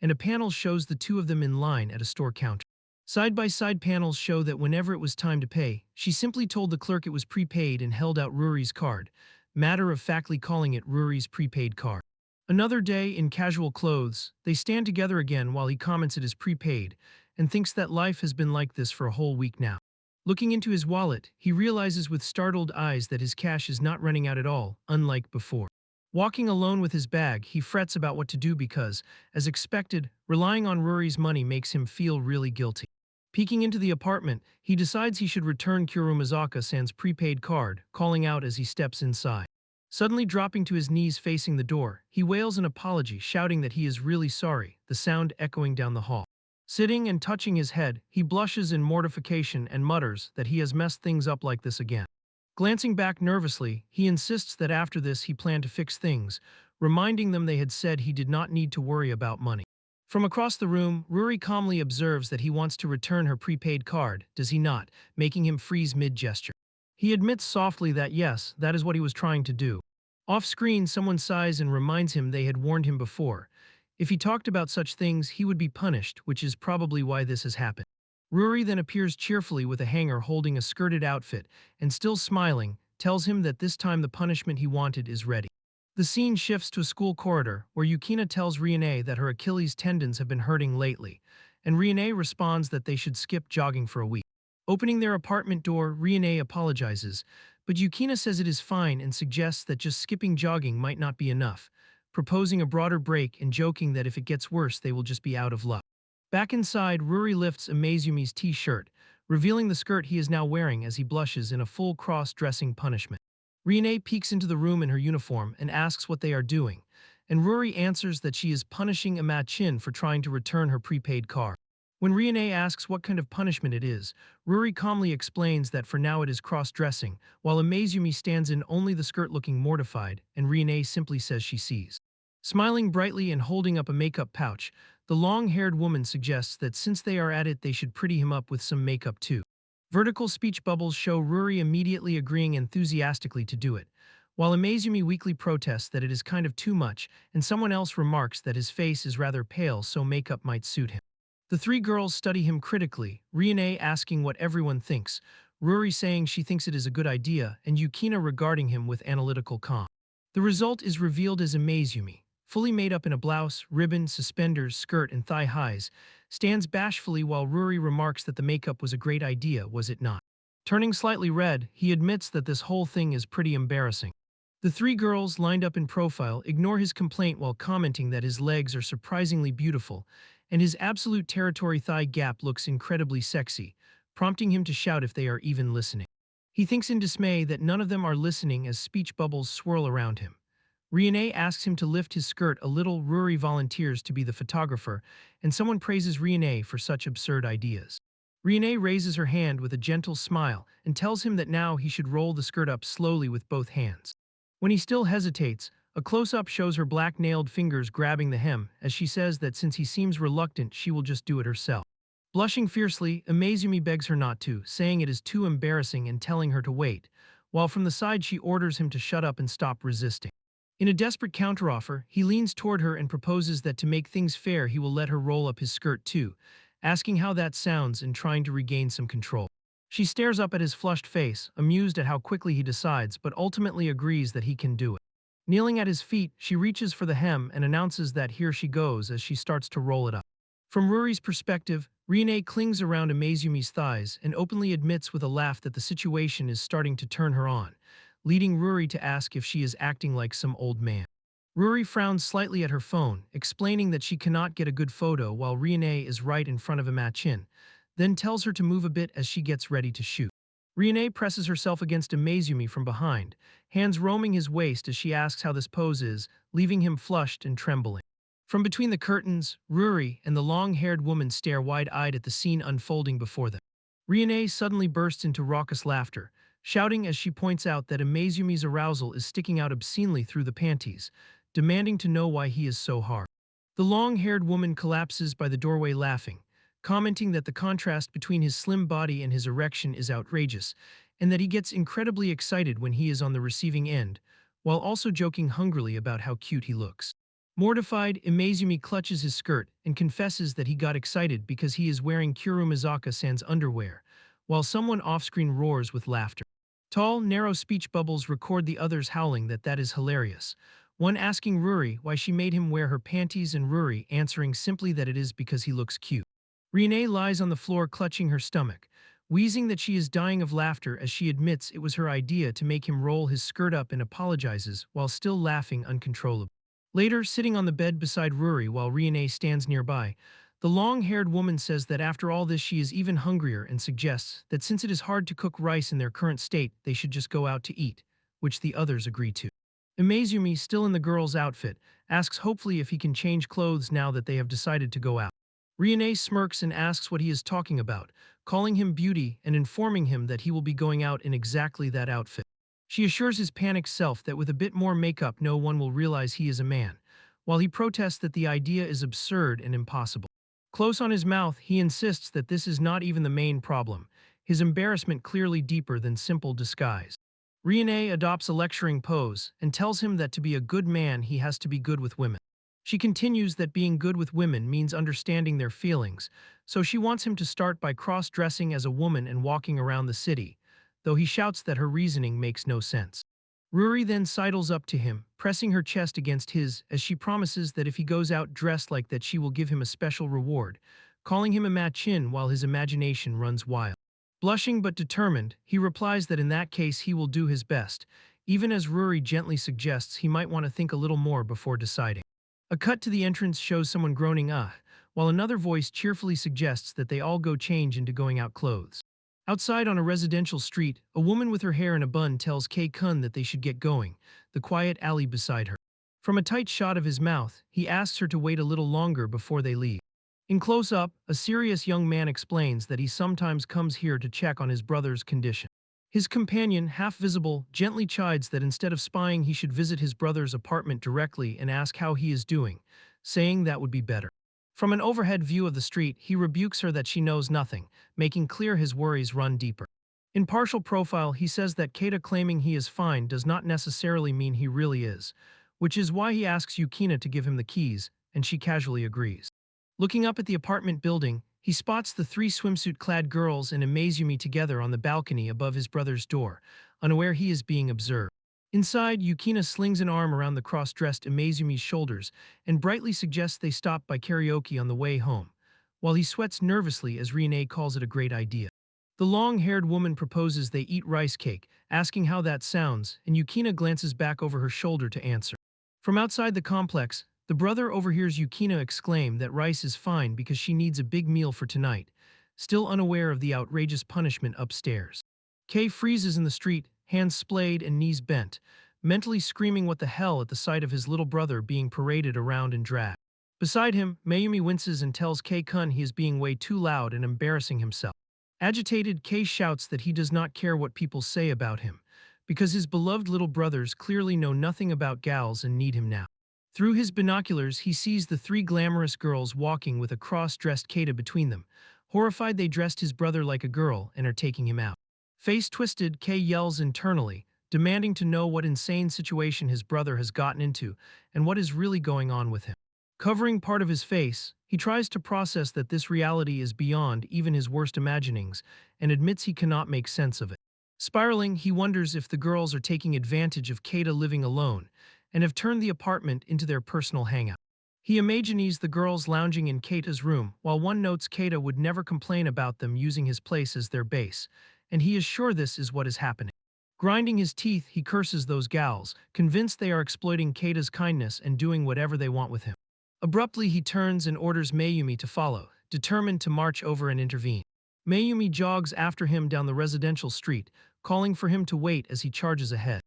and a panel shows the two of them in line at a store counter. Side-by-side panels show that whenever it was time to pay, she simply told the clerk it was prepaid and held out Ruri's card, matter-of-factly calling it Ruri's prepaid card. Another day, in casual clothes, they stand together again while he comments it is prepaid, and thinks that life has been like this for a whole week now. Looking into his wallet, he realizes with startled eyes that his cash is not running out at all, unlike before. Walking alone with his bag, he frets about what to do because, as expected, relying on Ruri's money makes him feel really guilty. Peeking into the apartment, he decides he should return Kurumazaka-san's prepaid card, calling out as he steps inside. Suddenly dropping to his knees facing the door, he wails an apology, shouting that he is really sorry, the sound echoing down the hall. Sitting and touching his head, he blushes in mortification and mutters that he has messed things up like this again. Glancing back nervously, he insists that after this he planned to fix things, reminding them they had said he did not need to worry about money. From across the room, Ruri calmly observes that he wants to return her prepaid card, does he not, making him freeze mid-gesture. He admits softly that yes, that is what he was trying to do. Off-screen, someone sighs and reminds him they had warned him before. If he talked about such things, he would be punished, which is probably why this has happened. Ruri then appears cheerfully with a hanger holding a skirted outfit, and still smiling, tells him that this time the punishment he wanted is ready. The scene shifts to a school corridor, where Yukina tells Riene that her Achilles tendons have been hurting lately, and Riene responds that they should skip jogging for a week. Opening their apartment door, Riene apologizes, but Yukina says it is fine and suggests that just skipping jogging might not be enough, proposing a broader break and joking that if it gets worse they will just be out of luck. Back inside, Ruri lifts Amazumi's t-shirt, revealing the skirt he is now wearing as he blushes in a full cross-dressing punishment. Riene peeks into the room in her uniform and asks what they are doing, and Ruri answers that she is punishing Ama-chin for trying to return her prepaid card. When Riene asks what kind of punishment it is, Ruri calmly explains that for now it is cross-dressing, while Amazumi stands in only the skirt looking mortified, and Riene simply says she sees. Smiling brightly and holding up a makeup pouch, the long-haired woman suggests that since they are at it they should pretty him up with some makeup too. Vertical speech bubbles show Ruri immediately agreeing enthusiastically to do it, while Amazumi weakly protests that it is kind of too much, and someone else remarks that his face is rather pale so makeup might suit him. The three girls study him critically, Riene asking what everyone thinks, Ruri saying she thinks it is a good idea, and Yukina regarding him with analytical calm. The result is revealed as Amazumi, fully made up in a blouse, ribbon, suspenders, skirt, and thigh highs, stands bashfully while Ruri remarks that the makeup was a great idea, was it not? Turning slightly red, he admits that this whole thing is pretty embarrassing. The three girls, lined up in profile, ignore his complaint while commenting that his legs are surprisingly beautiful, and his absolute territory thigh gap looks incredibly sexy, prompting him to shout if they are even listening. He thinks in dismay that none of them are listening as speech bubbles swirl around him. Riene asks him to lift his skirt a little. Ruri volunteers to be the photographer, and someone praises Riene for such absurd ideas. Riene raises her hand with a gentle smile and tells him that now he should roll the skirt up slowly with both hands. When he still hesitates, a close-up shows her black-nailed fingers grabbing the hem as she says that since he seems reluctant she will just do it herself. Blushing fiercely, Amazumi begs her not to, saying it is too embarrassing and telling her to wait, while from the side she orders him to shut up and stop resisting. In a desperate counteroffer, he leans toward her and proposes that to make things fair he will let her roll up his skirt too, asking how that sounds and trying to regain some control. She stares up at his flushed face, amused at how quickly he decides, but ultimately agrees that he can do it. Kneeling at his feet, she reaches for the hem and announces that here she goes as she starts to roll it up. From Ruri's perspective, Riene clings around Amazumi's thighs and openly admits with a laugh that the situation is starting to turn her on, leading Ruri to ask if she is acting like some old man. Ruri frowns slightly at her phone, explaining that she cannot get a good photo while Riene is right in front of Ama-chin, then tells her to move a bit as she gets ready to shoot. Rione presses herself against Amazumi from behind, hands roaming his waist as she asks how this pose is, leaving him flushed and trembling. From between the curtains, Ruri and the long-haired woman stare wide-eyed at the scene unfolding before them. Rione suddenly bursts into raucous laughter, shouting as she points out that Amazumi's arousal is sticking out obscenely through the panties, demanding to know why he is so hard. The long-haired woman collapses by the doorway laughing, commenting that the contrast between his slim body and his erection is outrageous, and that he gets incredibly excited when he is on the receiving end, while also joking hungrily about how cute he looks. Mortified, Imazumi clutches his skirt and confesses that he got excited because he is wearing Kurumazaka-san's underwear, while someone off-screen roars with laughter. Tall, narrow speech bubbles record the others howling that is hilarious, one asking Ruri why she made him wear her panties and Ruri answering simply that it is because he looks cute. Renee lies on the floor clutching her stomach, wheezing that she is dying of laughter as she admits it was her idea to make him roll his skirt up and apologizes while still laughing uncontrollably. Later, sitting on the bed beside Ruri while Rione stands nearby, the long-haired woman says that after all this she is even hungrier and suggests that since it is hard to cook rice in their current state, they should just go out to eat, which the others agree to. Imazumi, still in the girl's outfit, asks hopefully if he can change clothes now that they have decided to go out. Rione smirks and asks what he is talking about, calling him beauty and informing him that he will be going out in exactly that outfit. She assures his panicked self that with a bit more makeup no one will realize he is a man, while he protests that the idea is absurd and impossible. Close on his mouth, he insists that this is not even the main problem, his embarrassment clearly deeper than simple disguise. Rione adopts a lecturing pose and tells him that to be a good man he has to be good with women. She continues that being good with women means understanding their feelings, so she wants him to start by cross-dressing as a woman and walking around the city, though he shouts that her reasoning makes no sense. Ruri then sidles up to him, pressing her chest against his as she promises that if he goes out dressed like that she will give him a special reward, calling him a machin while his imagination runs wild. Blushing but determined, he replies that in that case he will do his best, even as Ruri gently suggests he might want to think a little more before deciding. A cut to the entrance shows someone groaning while another voice cheerfully suggests that they all go change into going out clothes. Outside on a residential street, a woman with her hair in a bun tells Kei-kun that they should get going, the quiet alley beside her. From a tight shot of his mouth, he asks her to wait a little longer before they leave. In close-up, a serious young man explains that he sometimes comes here to check on his brother's condition. His companion, half visible, gently chides that instead of spying he should visit his brother's apartment directly and ask how he is doing, saying that would be better. From an overhead view of the street, he rebukes her that she knows nothing, making clear his worries run deeper. In partial profile, he says that Keita claiming he is fine does not necessarily mean he really is, which is why he asks Yukina to give him the keys, and she casually agrees. Looking up at the apartment building, he spots the three swimsuit-clad girls and Imazumi together on the balcony above his brother's door, unaware he is being observed. Inside, Yukina slings an arm around the cross-dressed Imazumi's shoulders and brightly suggests they stop by karaoke on the way home, while he sweats nervously as Rione calls it a great idea. The long-haired woman proposes they eat rice cake, asking how that sounds, and Yukina glances back over her shoulder to answer. From outside the complex, the brother overhears Yukina exclaim that rice is fine because she needs a big meal for tonight, still unaware of the outrageous punishment upstairs. Kei freezes in the street, hands splayed and knees bent, mentally screaming what the hell at the sight of his little brother being paraded around and dragged. Beside him, Mayumi winces and tells Kei-kun he is being way too loud and embarrassing himself. Agitated, Kei shouts that he does not care what people say about him, because his beloved little brothers clearly know nothing about gals and need him now. Through his binoculars, he sees the three glamorous girls walking with a cross-dressed Keita between them. Horrified, they dressed his brother like a girl and are taking him out. Face twisted, Kei yells internally, demanding to know what insane situation his brother has gotten into and what is really going on with him. Covering part of his face, he tries to process that this reality is beyond even his worst imaginings and admits he cannot make sense of it. Spiraling, he wonders if the girls are taking advantage of Keita living alone and have turned the apartment into their personal hangout. He imagines the girls lounging in Keita's room, while one notes Keita would never complain about them using his place as their base, and he is sure this is what is happening. Grinding his teeth, he curses those gals, convinced they are exploiting Keita's kindness and doing whatever they want with him. Abruptly, he turns and orders Mayumi to follow, determined to march over and intervene. Mayumi jogs after him down the residential street, calling for him to wait as he charges ahead.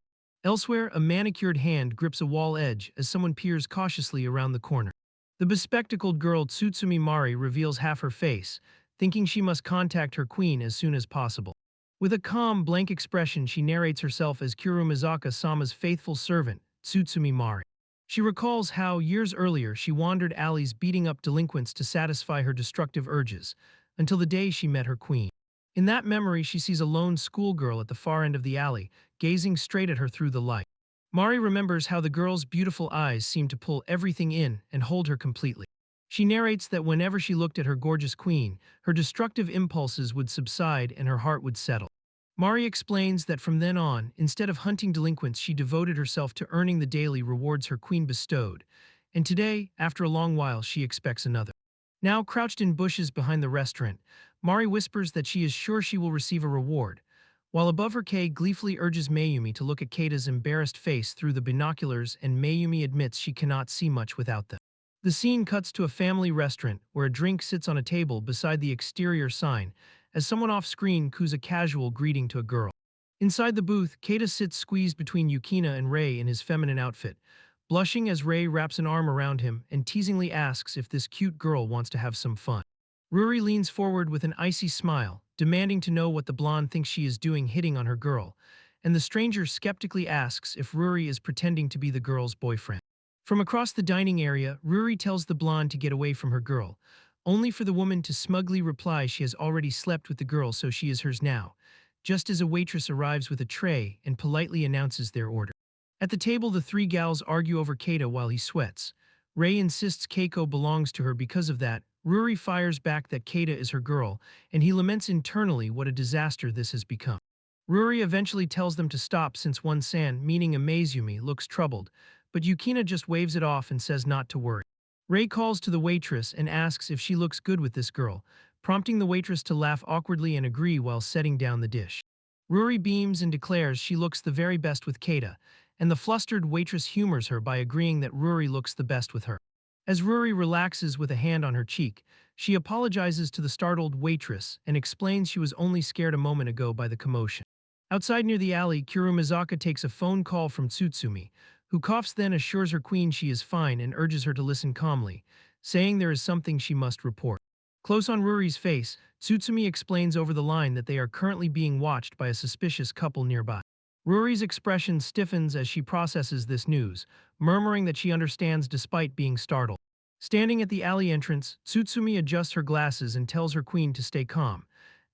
Elsewhere, a manicured hand grips a wall edge as someone peers cautiously around the corner. The bespectacled girl Tsutsumi Mari reveals half her face, thinking she must contact her queen as soon as possible. With a calm, blank expression, she narrates herself as Kurumizaka-sama's faithful servant, Tsutsumi Mari. She recalls how, years earlier, she wandered alleys beating up delinquents to satisfy her destructive urges, until the day she met her queen. In that memory, she sees a lone schoolgirl at the far end of the alley, gazing straight at her through the light. Mari remembers how the girl's beautiful eyes seemed to pull everything in and hold her completely. She narrates that whenever she looked at her gorgeous queen, her destructive impulses would subside and her heart would settle. Mari explains that from then on, instead of hunting delinquents, she devoted herself to earning the daily rewards her queen bestowed, and today, after a long while, she expects another. Now crouched in bushes behind the restaurant, Mari whispers that she is sure she will receive a reward, while above her Kei gleefully urges Mayumi to look at Keita's embarrassed face through the binoculars, and Mayumi admits she cannot see much without them. The scene cuts to a family restaurant where a drink sits on a table beside the exterior sign as someone off-screen coos a casual greeting to a girl. Inside the booth, Keita sits squeezed between Yukina and Rei in his feminine outfit, blushing as Rei wraps an arm around him and teasingly asks if this cute girl wants to have some fun. Ruri leans forward with an icy smile, demanding to know what the blonde thinks she is doing hitting on her girl, and the stranger skeptically asks if Ruri is pretending to be the girl's boyfriend. From across the dining area, Ruri tells the blonde to get away from her girl, only for the woman to smugly reply she has already slept with the girl so she is hers now, just as a waitress arrives with a tray and politely announces their order. At the table, the three gals argue over Keita while he sweats. Rei insists Keiko belongs to her because of that. Ruri fires back that Keita is her girl, and he laments internally what a disaster this has become. Ruri eventually tells them to stop since one San, meaning Amazumi, looks troubled, but Yukina just waves it off and says not to worry. Rei calls to the waitress and asks if she looks good with this girl, prompting the waitress to laugh awkwardly and agree while setting down the dish. Ruri beams and declares she looks the very best with Keita, and the flustered waitress humors her by agreeing that Ruri looks the best with her. As Ruri relaxes with a hand on her cheek, she apologizes to the startled waitress and explains she was only scared a moment ago by the commotion. Outside near the alley, Kurumizaka takes a phone call from Tsutsumi, who coughs then assures her queen she is fine and urges her to listen calmly, saying there is something she must report. Close on Ruri's face, Tsutsumi explains over the line that they are currently being watched by a suspicious couple nearby. Ruri's expression stiffens as she processes this news, murmuring that she understands despite being startled. Standing at the alley entrance, Tsutsumi adjusts her glasses and tells her queen to stay calm,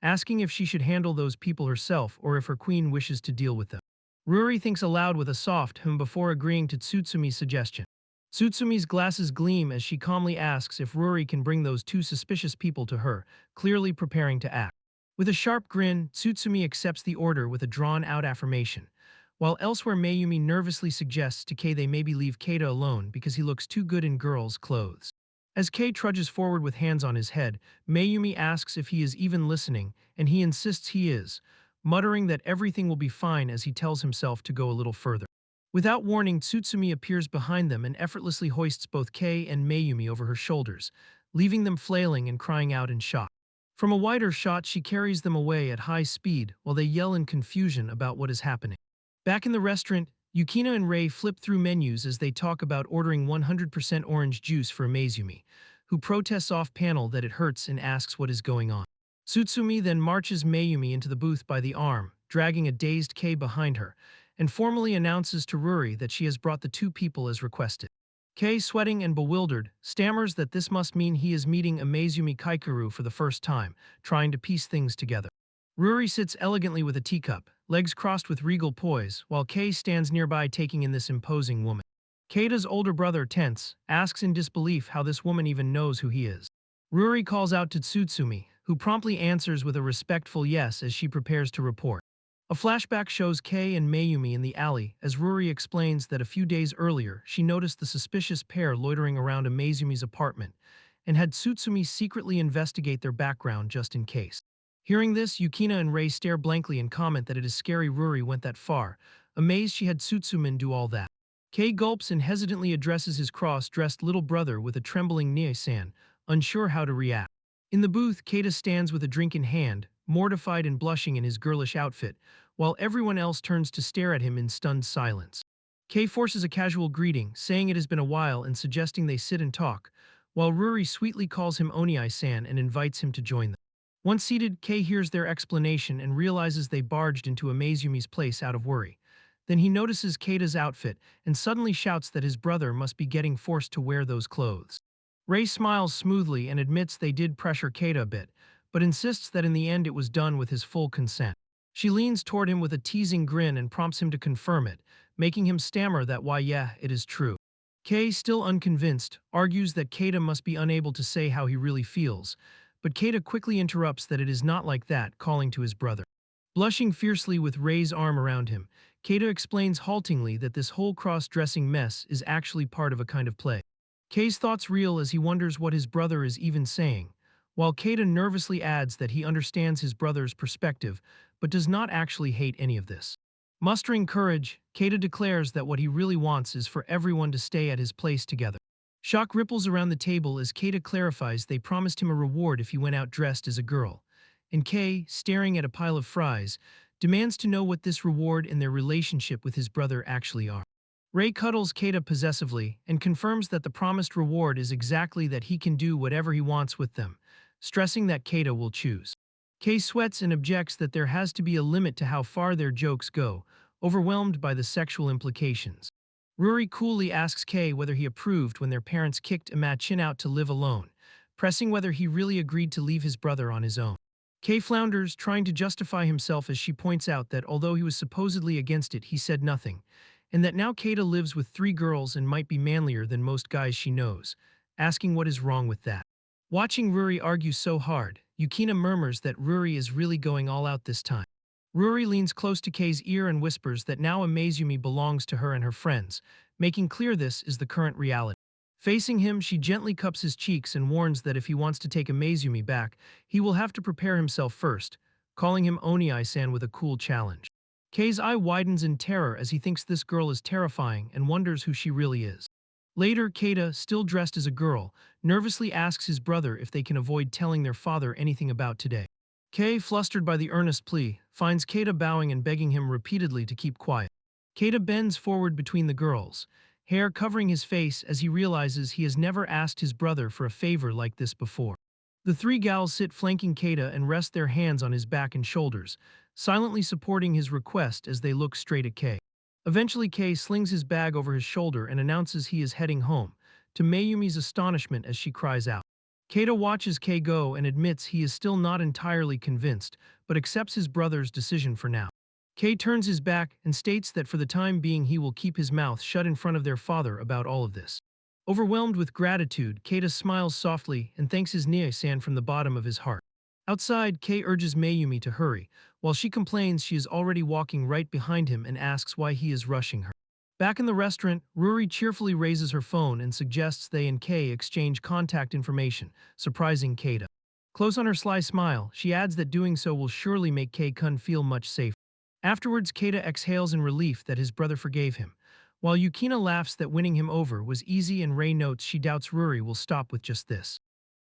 asking if she should handle those people herself or if her queen wishes to deal with them. Ruri thinks aloud with a soft hum before agreeing to Tsutsumi's suggestion. Tsutsumi's glasses gleam as she calmly asks if Ruri can bring those two suspicious people to her, clearly preparing to act. With a sharp grin, Tsutsumi accepts the order with a drawn-out affirmation, while elsewhere Mayumi nervously suggests to Kei they maybe leave Keita alone because he looks too good in girls' clothes. As Kei trudges forward with hands on his head, Mayumi asks if he is even listening, and he insists he is, muttering that everything will be fine as he tells himself to go a little further. Without warning, Tsutsumi appears behind them and effortlessly hoists both Kei and Mayumi over her shoulders, leaving them flailing and crying out in shock. From a wider shot, she carries them away at high speed while they yell in confusion about what is happening. Back in the restaurant, Yukina and Rei flip through menus as they talk about ordering 100% orange juice for Amazumi, who protests off-panel that it hurts and asks what is going on. Tsutsumi then marches Mayumi into the booth by the arm, dragging a dazed Kei behind her, and formally announces to Ruri that she has brought the two people as requested. Kei, sweating and bewildered, stammers that this must mean he is meeting Amazumi Kaikuru for the first time, trying to piece things together. Ruri sits elegantly with a teacup, legs crossed with regal poise, while Kei stands nearby taking in this imposing woman. Keita's older brother, Tense, asks in disbelief how this woman even knows who he is. Ruri calls out to Tsutsumi, who promptly answers with a respectful yes as she prepares to report. A flashback shows Kei and Mayumi in the alley as Ruri explains that a few days earlier she noticed the suspicious pair loitering around Amazumi's apartment and had Tsutsumi secretly investigate their background just in case. Hearing this, Yukina and Rei stare blankly and comment that it is scary Ruri went that far, amazed she had Tsutsumin do all that. Kei gulps and hesitantly addresses his cross-dressed little brother with a trembling Nie-san, unsure how to react. In the booth, Keita stands with a drink in hand, mortified and blushing in his girlish outfit, while everyone else turns to stare at him in stunned silence. Kei forces a casual greeting, saying it has been a while and suggesting they sit and talk, while Ruri sweetly calls him Oniai-san and invites him to join them. Once seated, Kei hears their explanation and realizes they barged into Amazumi's place out of worry. Then he notices Keita's outfit and suddenly shouts that his brother must be getting forced to wear those clothes. Ray smiles smoothly and admits they did pressure Keita a bit, but insists that in the end it was done with his full consent. She leans toward him with a teasing grin and prompts him to confirm it, making him stammer that why yeah, it is true. Kei, still unconvinced, argues that Keita must be unable to say how he really feels, but Keita quickly interrupts that it is not like that, calling to his brother. Blushing fiercely with Ray's arm around him, Keita explains haltingly that this whole cross-dressing mess is actually part of a kind of play. Kei's thoughts reel as he wonders what his brother is even saying, while Keita nervously adds that he understands his brother's perspective but does not actually hate any of this. Mustering courage, Keita declares that what he really wants is for everyone to stay at his place together. Shock ripples around the table as Keita clarifies they promised him a reward if he went out dressed as a girl, and Kei, staring at a pile of fries, demands to know what this reward and their relationship with his brother actually are. Ray cuddles Keita possessively and confirms that the promised reward is exactly that he can do whatever he wants with them, stressing that Keita will choose. Kei sweats and objects that there has to be a limit to how far their jokes go, overwhelmed by the sexual implications. Ruri coolly asks Kei whether he approved when their parents kicked Imachin out to live alone, pressing whether he really agreed to leave his brother on his own. Kei flounders, trying to justify himself as she points out that although he was supposedly against it, he said nothing, and that now Keita lives with 3 girls and might be manlier than most guys she knows, asking what is wrong with that. Watching Ruri argue so hard, Yukina murmurs that Ruri is really going all out this time. Ruri leans close to Kei's ear and whispers that now Amazumi belongs to her and her friends, making clear this is the current reality. Facing him, she gently cups his cheeks and warns that if he wants to take Amazumi back, he will have to prepare himself first, calling him Oniai-san with a cool challenge. Kei's eye widens in terror as he thinks this girl is terrifying and wonders who she really is. Later, Keita, still dressed as a girl, nervously asks his brother if they can avoid telling their father anything about today. Kei, flustered by the earnest plea, finds Keita bowing and begging him repeatedly to keep quiet. Keita bends forward between the girls, hair covering his face as he realizes he has never asked his brother for a favor like this before. The 3 gals sit flanking Keita and rest their hands on his back and shoulders, silently supporting his request as they look straight at Kei. Eventually, Kei slings his bag over his shoulder and announces he is heading home, to Mayumi's astonishment as she cries out. Keita watches Kei go and admits he is still not entirely convinced, but accepts his brother's decision for now. Kei turns his back and states that for the time being he will keep his mouth shut in front of their father about all of this. Overwhelmed with gratitude, Keita smiles softly and thanks his Nia-san from the bottom of his heart. Outside, Kei urges Mayumi to hurry, while she complains she is already walking right behind him and asks why he is rushing her. Back in the restaurant, Ruri cheerfully raises her phone and suggests they and Kei exchange contact information, surprising Keita. Close on her sly smile, she adds that doing so will surely make Kei-kun feel much safer. Afterwards, Keita exhales in relief that his brother forgave him, while Yukina laughs that winning him over was easy and Rei notes she doubts Ruri will stop with just this.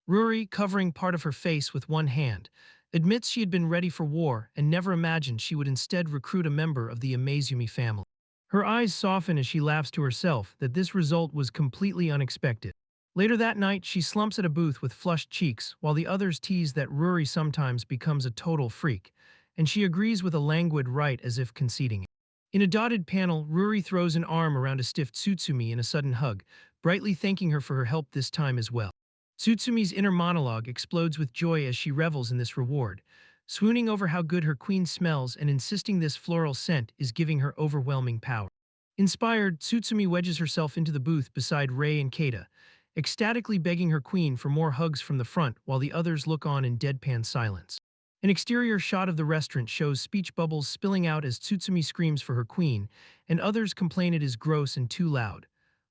Ruri, covering part of her face with one hand, admits she had been ready for war and never imagined she would instead recruit a member of the Amazumi family. Her eyes soften as she laughs to herself that this result was completely unexpected. Later that night, she slumps at a booth with flushed cheeks while the others tease that Ruri sometimes becomes a total freak, and she agrees with a languid right as if conceding it. In a dotted panel, Ruri throws an arm around a stiff Sutsumi in a sudden hug, brightly thanking her for her help this time as well. Sutsumi's inner monologue explodes with joy as she revels in this reward, swooning over how good her queen smells and insisting this floral scent is giving her overwhelming power. Inspired, Sutsumi wedges herself into the booth beside Rei and Keita, ecstatically begging her queen for more hugs from the front while the others look on in deadpan silence. An exterior shot of the restaurant shows speech bubbles spilling out as Tsutsumi screams for her queen, and others complain it is gross and too loud,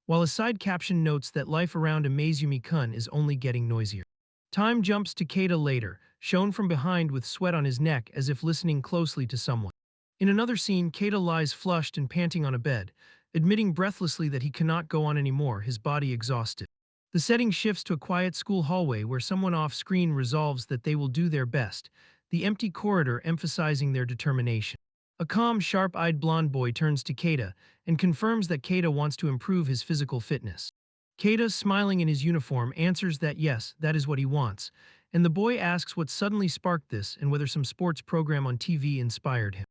while a side caption notes that life around Amazumi-kun is only getting noisier. Time jumps to Keita later, shown from behind with sweat on his neck as if listening closely to someone. In another scene, Keita lies flushed and panting on a bed, admitting breathlessly that he cannot go on anymore, his body exhausted. The setting shifts to a quiet school hallway where someone off-screen resolves that they will do their best, the empty corridor emphasizing their determination. A calm, sharp-eyed blonde boy turns to Keita and confirms that Keita wants to improve his physical fitness. Keita, smiling in his uniform, answers that yes, that is what he wants, and the boy asks what suddenly sparked this and whether some sports program on TV inspired him.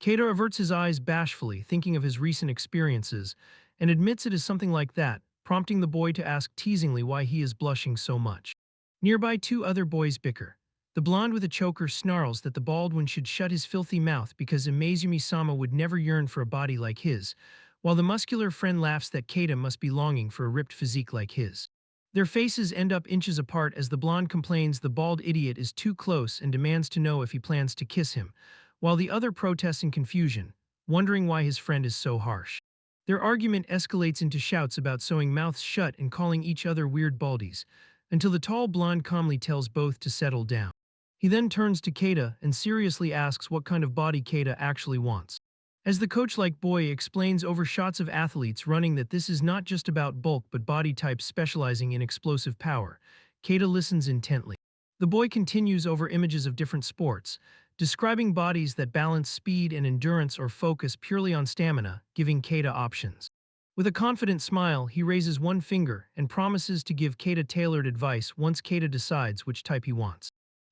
Keita averts his eyes bashfully, thinking of his recent experiences, and admits it is something like that, prompting the boy to ask teasingly why he is blushing so much. Nearby, two other boys bicker. The blonde with a choker snarls that the bald one should shut his filthy mouth because Imazumi-sama would never yearn for a body like his, while the muscular friend laughs that Keita must be longing for a ripped physique like his. Their faces end up inches apart as the blonde complains the bald idiot is too close and demands to know if he plans to kiss him, while the other protests in confusion, wondering why his friend is so harsh. Their argument escalates into shouts about sewing mouths shut and calling each other weird baldies, until the tall blonde calmly tells both to settle down. He then turns to Keita and seriously asks what kind of body Keita actually wants. As the coach-like boy explains over shots of athletes running that this is not just about bulk but body types specializing in explosive power, Keita listens intently. The boy continues over images of different sports, describing bodies that balance speed and endurance or focus purely on stamina, giving Keita options. With a confident smile, he raises one finger and promises to give Keita tailored advice once Keita decides which type he wants.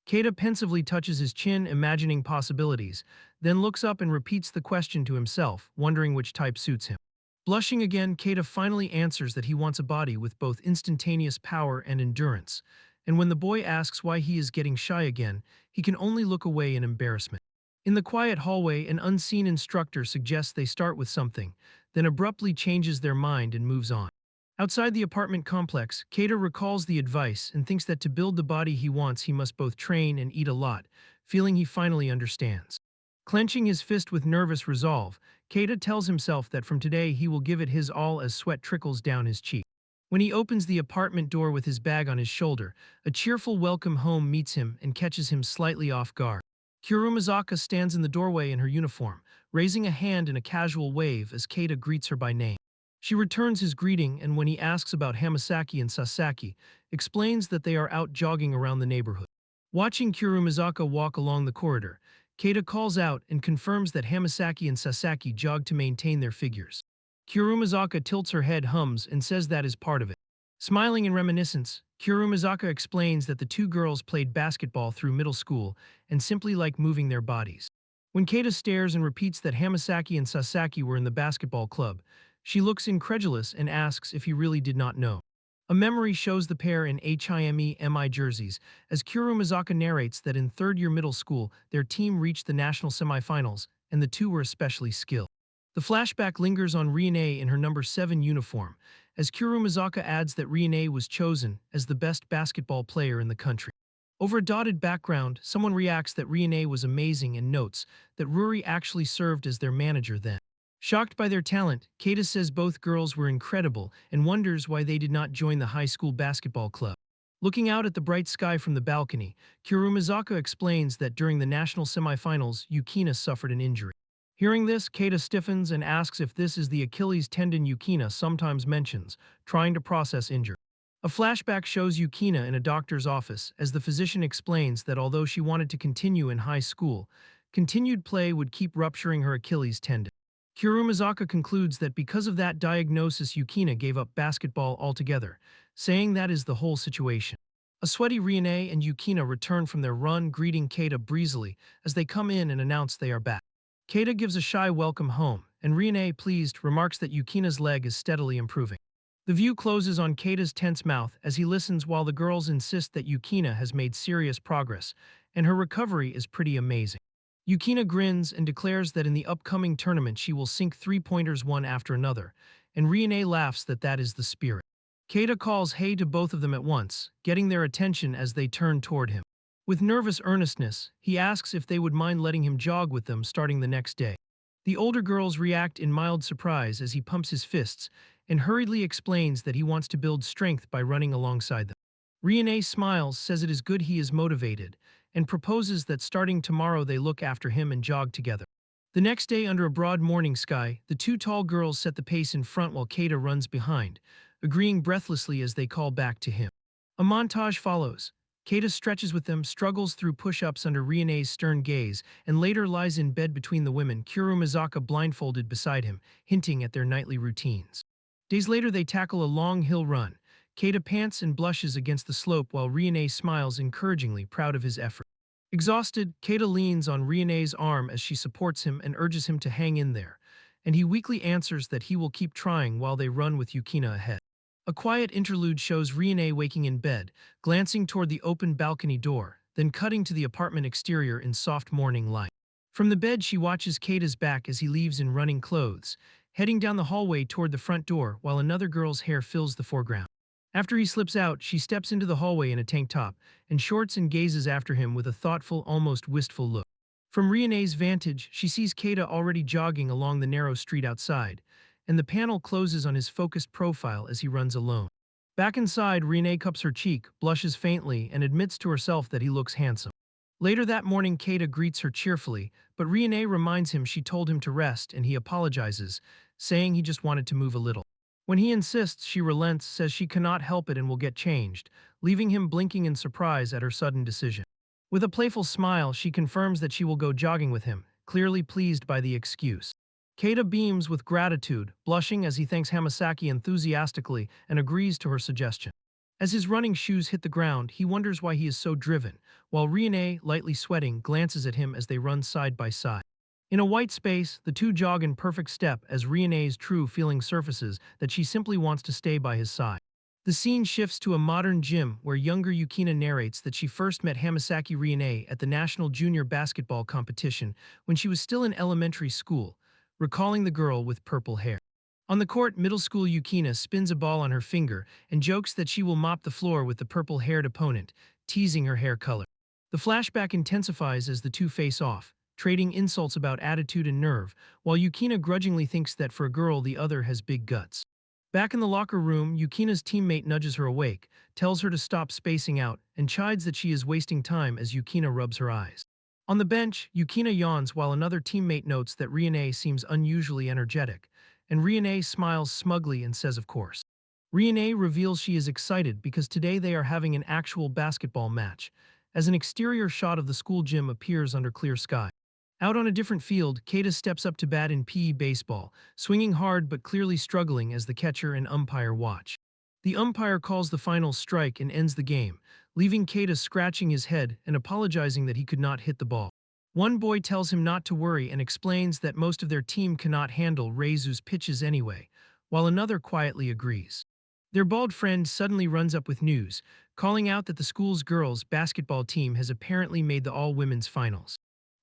Keita pensively touches his chin, imagining possibilities, then looks up and repeats the question to himself, wondering which type suits him. Blushing again, Keita finally answers that he wants a body with both instantaneous power and endurance, and when the boy asks why he is getting shy again, he can only look away in embarrassment. In the quiet hallway, an unseen instructor suggests they start with something, then abruptly changes their mind and moves on. Outside the apartment complex, Keita recalls the advice and thinks that to build the body he wants he must both train and eat a lot, feeling he finally understands. Clenching his fist with nervous resolve, Keita tells himself that from today he will give it his all as sweat trickles down his cheek. When he opens the apartment door with his bag on his shoulder, a cheerful welcome home meets him and catches him slightly off guard. Kurumazaka stands in the doorway in her uniform, raising a hand in a casual wave as Keita greets her by name. She returns his greeting and when he asks about Hamasaki and Sasaki, explains that they are out jogging around the neighborhood. Watching Kurumazaka walk along the corridor, Keita calls out and confirms that Hamasaki and Sasaki jog to maintain their figures. Kurumazaka tilts her head, hums, and says that is part of it. Smiling in reminiscence, Kurumazaka explains that the two girls played basketball through middle school and simply like moving their bodies. When Keita stares and repeats that Hamasaki and Sasaki were in the basketball club, she looks incredulous and asks if he really did not know. A memory shows the pair in HIME jerseys, as Kurumazaka narrates that in third-year middle school, their team reached the national semifinals, and the two were especially skilled. The flashback lingers on Riane in her number 7 uniform, as Kurumazaka adds that Riane was chosen as the best basketball player in the country. Over a dotted background, someone reacts that Riane was amazing and notes that Ruri actually served as their manager then. Shocked by their talent, Keita says both girls were incredible and wonders why they did not join the high school basketball club. Looking out at the bright sky from the balcony, Kurumazaka explains that during the national semifinals, Yukina suffered an injury. Hearing this, Keita stiffens and asks if this is the Achilles tendon Yukina sometimes mentions, trying to process injury. A flashback shows Yukina in a doctor's office as the physician explains that although she wanted to continue in high school, continued play would keep rupturing her Achilles tendon. Kurumazaka concludes that because of that diagnosis Yukina gave up basketball altogether, saying that is the whole situation. A sweaty Riane and Yukina return from their run, greeting Keita breezily as they come in and announce they are back. Keita gives a shy welcome home, and Riane, pleased, remarks that Yukina's leg is steadily improving. The view closes on Keita's tense mouth as he listens while the girls insist that Yukina has made serious progress, and her recovery is pretty amazing. Yukina grins and declares that in the upcoming tournament she will sink three-pointers one after another, and Riane laughs that that is the spirit. Keita calls hey to both of them at once, getting their attention as they turn toward him. With nervous earnestness, he asks if they would mind letting him jog with them starting the next day. The older girls react in mild surprise as he pumps his fists and hurriedly explains that he wants to build strength by running alongside them. Riane smiles, says it is good he is motivated, and proposes that starting tomorrow they look after him and jog together. The next day, under a broad morning sky, the two tall girls set the pace in front while Keita runs behind, agreeing breathlessly as they call back to him. A montage follows. Keita stretches with them, struggles through push-ups under Rione's stern gaze, and later lies in bed between the women, Kurumizaka blindfolded beside him, hinting at their nightly routines. Days later they tackle a long hill run. Keita pants and blushes against the slope while Rione smiles encouragingly, proud of his effort. Exhausted, Keita leans on Rione's arm as she supports him and urges him to hang in there, and he weakly answers that he will keep trying while they run with Yukina ahead. A quiet interlude shows Rione waking in bed, glancing toward the open balcony door, then cutting to the apartment exterior in soft morning light. From the bed she watches Keita's back as he leaves in running clothes, heading down the hallway toward the front door while another girl's hair fills the foreground. After he slips out, she steps into the hallway in a tank top and shorts and gazes after him with a thoughtful, almost wistful look. From Rione's vantage, she sees Keita already jogging along the narrow street outside, and the panel closes on his focused profile as he runs alone. Back inside, Rione cups her cheek, blushes faintly, and admits to herself that he looks handsome. Later that morning, Keita greets her cheerfully, but Rione reminds him she told him to rest and he apologizes, saying he just wanted to move a little. When he insists, she relents, says she cannot help it and will get changed, leaving him blinking in surprise at her sudden decision. With a playful smile, she confirms that she will go jogging with him, clearly pleased by the excuse. Keita beams with gratitude, blushing as he thanks Hamasaki enthusiastically and agrees to her suggestion. As his running shoes hit the ground, he wonders why he is so driven, while Rione, lightly sweating, glances at him as they run side by side. In a white space, the two jog in perfect step as Rione's true feeling surfaces that she simply wants to stay by his side. The scene shifts to a modern gym where younger Yukina narrates that she first met Hamasaki Rione at the National Junior Basketball Competition when she was still in elementary school, recalling the girl with purple hair. On the court, middle school Yukina spins a ball on her finger and jokes that she will mop the floor with the purple-haired opponent, teasing her hair color. The flashback intensifies as the two face off, trading insults about attitude and nerve, while Yukina grudgingly thinks that for a girl the other has big guts. Back in the locker room, Yukina's teammate nudges her awake, tells her to stop spacing out, and chides that she is wasting time as Yukina rubs her eyes. On the bench, Yukina yawns while another teammate notes that Rione seems unusually energetic, and Rione smiles smugly and says of course. Rione reveals she is excited because today they are having an actual basketball match, as an exterior shot of the school gym appears under clear sky. Out on a different field, Keita steps up to bat in PE baseball, swinging hard but clearly struggling as the catcher and umpire watch. The umpire calls the final strike and ends the game, leaving Keita scratching his head and apologizing that he could not hit the ball. One boy tells him not to worry and explains that most of their team cannot handle Reizu's pitches anyway, while another quietly agrees. Their bald friend suddenly runs up with news, calling out that the school's girls' basketball team has apparently made the all-women's finals.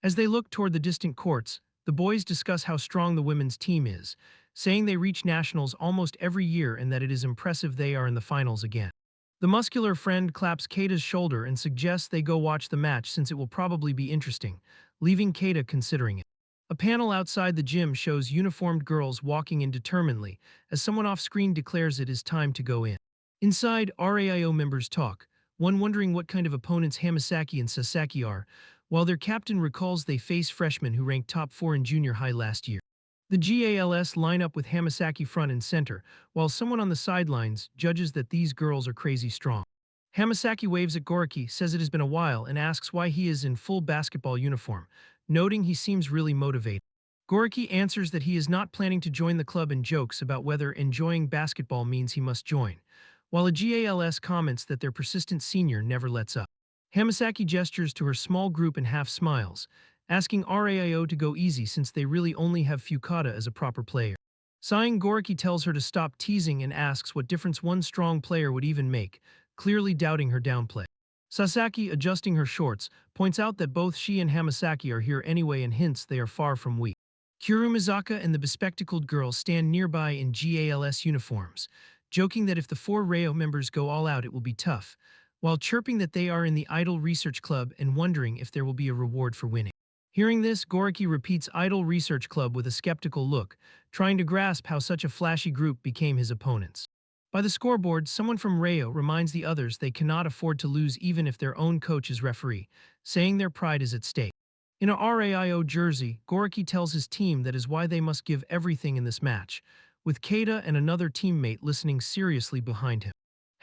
As they look toward the distant courts, the boys discuss how strong the women's team is, saying they reach nationals almost every year and that it is impressive they are in the finals again. The muscular friend claps Keita's shoulder and suggests they go watch the match since it will probably be interesting, leaving Keita considering it. A panel outside the gym shows uniformed girls walking in determinedly as someone off-screen declares it is time to go in. Inside, RAIO members talk, one wondering what kind of opponents Hamasaki and Sasaki are, while their captain recalls they face freshmen who ranked top 4 in junior high last year. The GALS line up with Hamasaki front and center, while someone on the sidelines judges that these girls are crazy strong. Hamasaki waves at Goriki, says it has been a while, and asks why he is in full basketball uniform, noting he seems really motivated. Goriki answers that he is not planning to join the club and jokes about whether enjoying basketball means he must join, while a GALS comments that their persistent senior never lets up. Hamasaki gestures to her small group and half smiles, asking RAIO to go easy since they really only have Fukada as a proper player. Sighing, Goriki tells her to stop teasing and asks what difference one strong player would even make, clearly doubting her downplay. Sasaki, adjusting her shorts, points out that both she and Hamasaki are here anyway and hints they are far from weak. Kurumizaka and the bespectacled girl stand nearby in GALS uniforms, joking that if the 4 RAIO members go all out it will be tough, while chirping that they are in the Idol Research Club and wondering if there will be a reward for winning. Hearing this, Goriki repeats Idol Research Club with a skeptical look, trying to grasp how such a flashy group became his opponents. By the scoreboard, someone from RAIO reminds the others they cannot afford to lose even if their own coach is referee, saying their pride is at stake. In a RAIO jersey, Goriki tells his team that is why they must give everything in this match, with Keita and another teammate listening seriously behind him.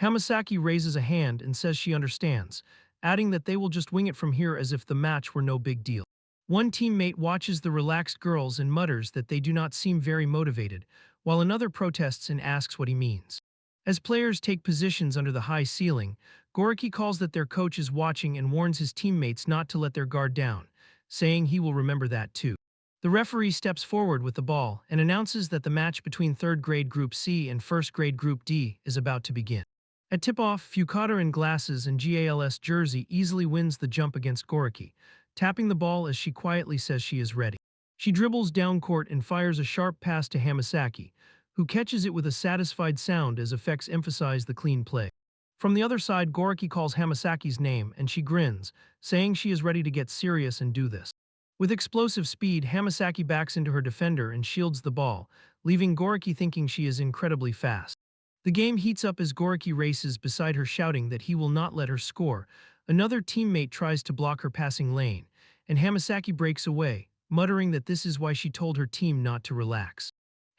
Hamasaki raises a hand and says she understands, adding that they will just wing it from here as if the match were no big deal. One teammate watches the relaxed girls and mutters that they do not seem very motivated, while another protests and asks what he means. As players take positions under the high ceiling, Goriki calls that their coach is watching and warns his teammates not to let their guard down, saying he will remember that too. The referee steps forward with the ball and announces that the match between 3rd grade Group C and 1st grade Group D is about to begin. At tip-off, Fukada in glasses and GALS jersey easily wins the jump against Goriki, tapping the ball as she quietly says she is ready. She dribbles down court and fires a sharp pass to Hamasaki, who catches it with a satisfied sound as effects emphasize the clean play. From the other side, Goriki calls Hamasaki's name and she grins, saying she is ready to get serious and do this. With explosive speed, Hamasaki backs into her defender and shields the ball, leaving Goriki thinking she is incredibly fast. The game heats up as Goriki races beside her shouting that he will not let her score. Another teammate tries to block her passing lane, and Hamasaki breaks away, muttering that this is why she told her team not to relax.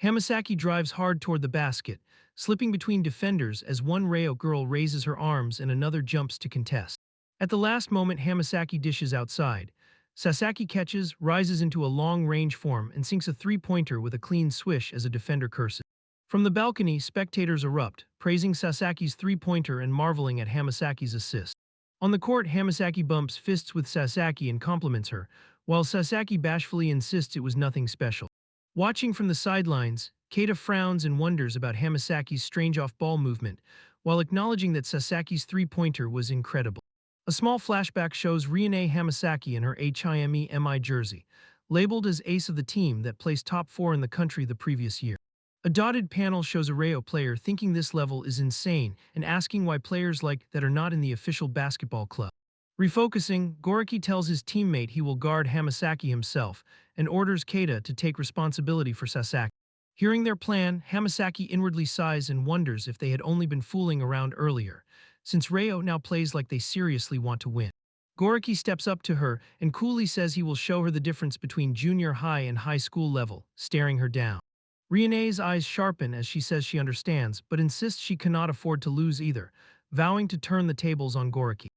Hamasaki drives hard toward the basket, slipping between defenders as one Reo girl raises her arms and another jumps to contest. At the last moment, Hamasaki dishes outside. Sasaki catches, rises into a long-range form, and sinks a three-pointer with a clean swish as a defender curses. From the balcony, spectators erupt, praising Sasaki's three-pointer and marveling at Hamasaki's assist. On the court, Hamasaki bumps fists with Sasaki and compliments her, while Sasaki bashfully insists it was nothing special. Watching from the sidelines, Keita frowns and wonders about Hamasaki's strange off-ball movement, while acknowledging that Sasaki's three-pointer was incredible. A small flashback shows Rione Hamasaki in her HIME jersey, labeled as ace of the team that placed top 4 in the country the previous year. A dotted panel shows a Reo player thinking this level is insane and asking why players like that are not in the official basketball club. Refocusing, Goriki tells his teammate he will guard Hamasaki himself and orders Keita to take responsibility for Sasaki. Hearing their plan, Hamasaki inwardly sighs and wonders if they had only been fooling around earlier, since Reo now plays like they seriously want to win. Goriki steps up to her and coolly says he will show her the difference between junior high and high school level, staring her down. Rione's eyes sharpen as she says she understands, but insists she cannot afford to lose either, vowing to turn the tables on Goriki.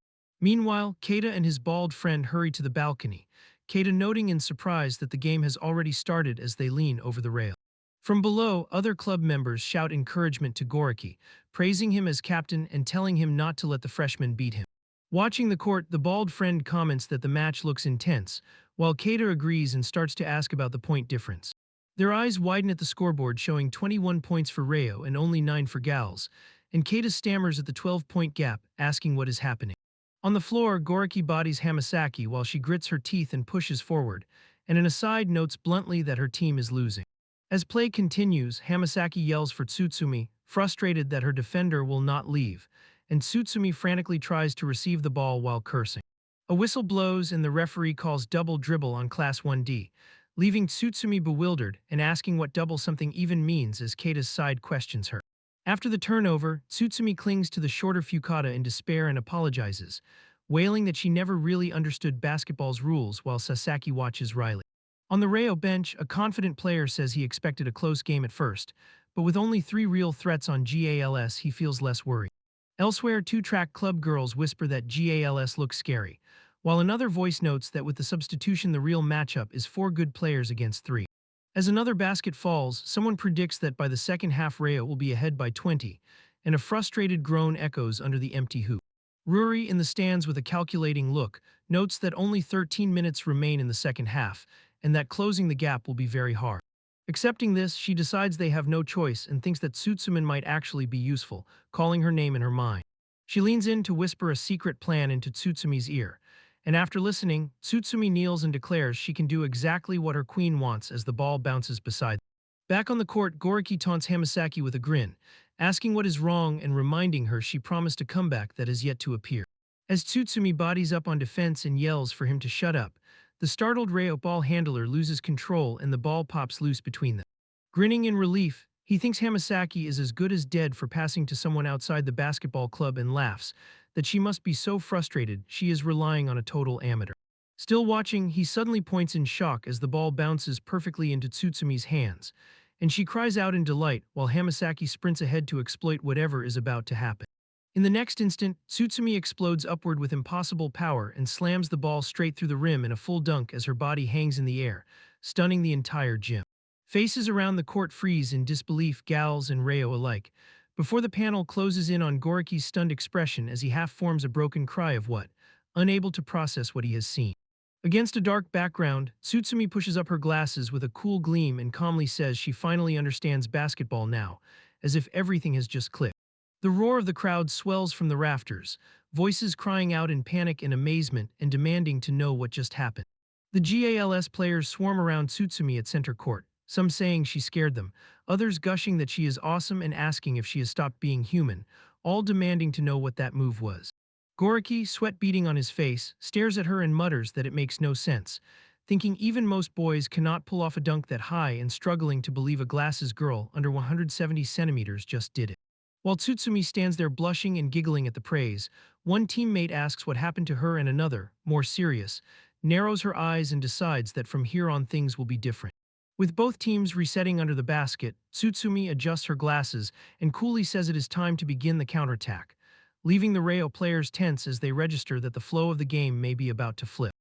Meanwhile, Keita and his bald friend hurry to the balcony, Keita noting in surprise that the game has already started as they lean over the rail. From below, other club members shout encouragement to Goriki, praising him as captain and telling him not to let the freshman beat him. Watching the court, the bald friend comments that the match looks intense, while Keita agrees and starts to ask about the point difference. Their eyes widen at the scoreboard showing 21 points for Reo and only 9 for Gals, and Keita stammers at the 12-point gap, asking what is happening. On the floor, Goriki bodies Hamasaki while she grits her teeth and pushes forward, and an aside notes bluntly that her team is losing. As play continues, Hamasaki yells for Sutsumi, frustrated that her defender will not leave, and Sutsumi frantically tries to receive the ball while cursing. A whistle blows and the referee calls double dribble on Class 1D, leaving Sutsumi bewildered and asking what double something even means as Keita's side questions her. After the turnover, Sutsumi clings to the shorter Fukada in despair and apologizes, wailing that she never really understood basketball's rules while Sasaki watches Riley. On the Reo bench, a confident player says he expected a close game at first, but with only 3 real threats on GALS he feels less worried. Elsewhere, 2-track club girls whisper that GALS looks scary, while another voice notes that with the substitution the real matchup is 4 good players against 3. As another basket falls, someone predicts that by the second half Reo will be ahead by 20, and a frustrated groan echoes under the empty hoop. Ruri, in the stands with a calculating look, notes that only 13 minutes remain in the second half, and that closing the gap will be very hard. Accepting this, she decides they have no choice and thinks that Sutsumi might actually be useful, calling her name in her mind. She leans in to whisper a secret plan into Tsutsumi's ear, and after listening, Sutsumi kneels and declares she can do exactly what her queen wants as the ball bounces beside them. Back on the court, Goriki taunts Hamasaki with a grin, asking what is wrong and reminding her she promised a comeback that has yet to appear. As Tsutsumi bodies up on defense and yells for him to shut up, the startled Reo ball handler loses control and the ball pops loose between them. Grinning in relief, he thinks Hamasaki is as good as dead for passing to someone outside the basketball club and laughs that she must be so frustrated she is relying on a total amateur. Still watching, he suddenly points in shock as the ball bounces perfectly into Tsutsumi's hands, and she cries out in delight while Hamasaki sprints ahead to exploit whatever is about to happen. In the next instant, Sutsumi explodes upward with impossible power and slams the ball straight through the rim in a full dunk as her body hangs in the air, stunning the entire gym. Faces around the court freeze in disbelief, gals and Reo alike, before the panel closes in on Goriki's stunned expression as he half forms a broken cry of what, unable to process what he has seen. Against a dark background, Sutsumi pushes up her glasses with a cool gleam and calmly says she finally understands basketball now, as if everything has just clicked. The roar of the crowd swells from the rafters, voices crying out in panic and amazement and demanding to know what just happened. The GALS players swarm around Sutsumi at center court, some saying she scared them, others gushing that she is awesome and asking if she has stopped being human, all demanding to know what that move was. Goriki, sweat beading on his face, stares at her and mutters that it makes no sense, thinking even most boys cannot pull off a dunk that high and struggling to believe a glasses girl under 170 centimeters just did it. While Tsutsumi stands there blushing and giggling at the praise, one teammate asks what happened to her and another, more serious, narrows her eyes and decides that from here on things will be different. With both teams resetting under the basket, Tsutsumi adjusts her glasses and coolly says it is time to begin the counterattack, leaving the Reo players tense as they register that the flow of the game may be about to flip.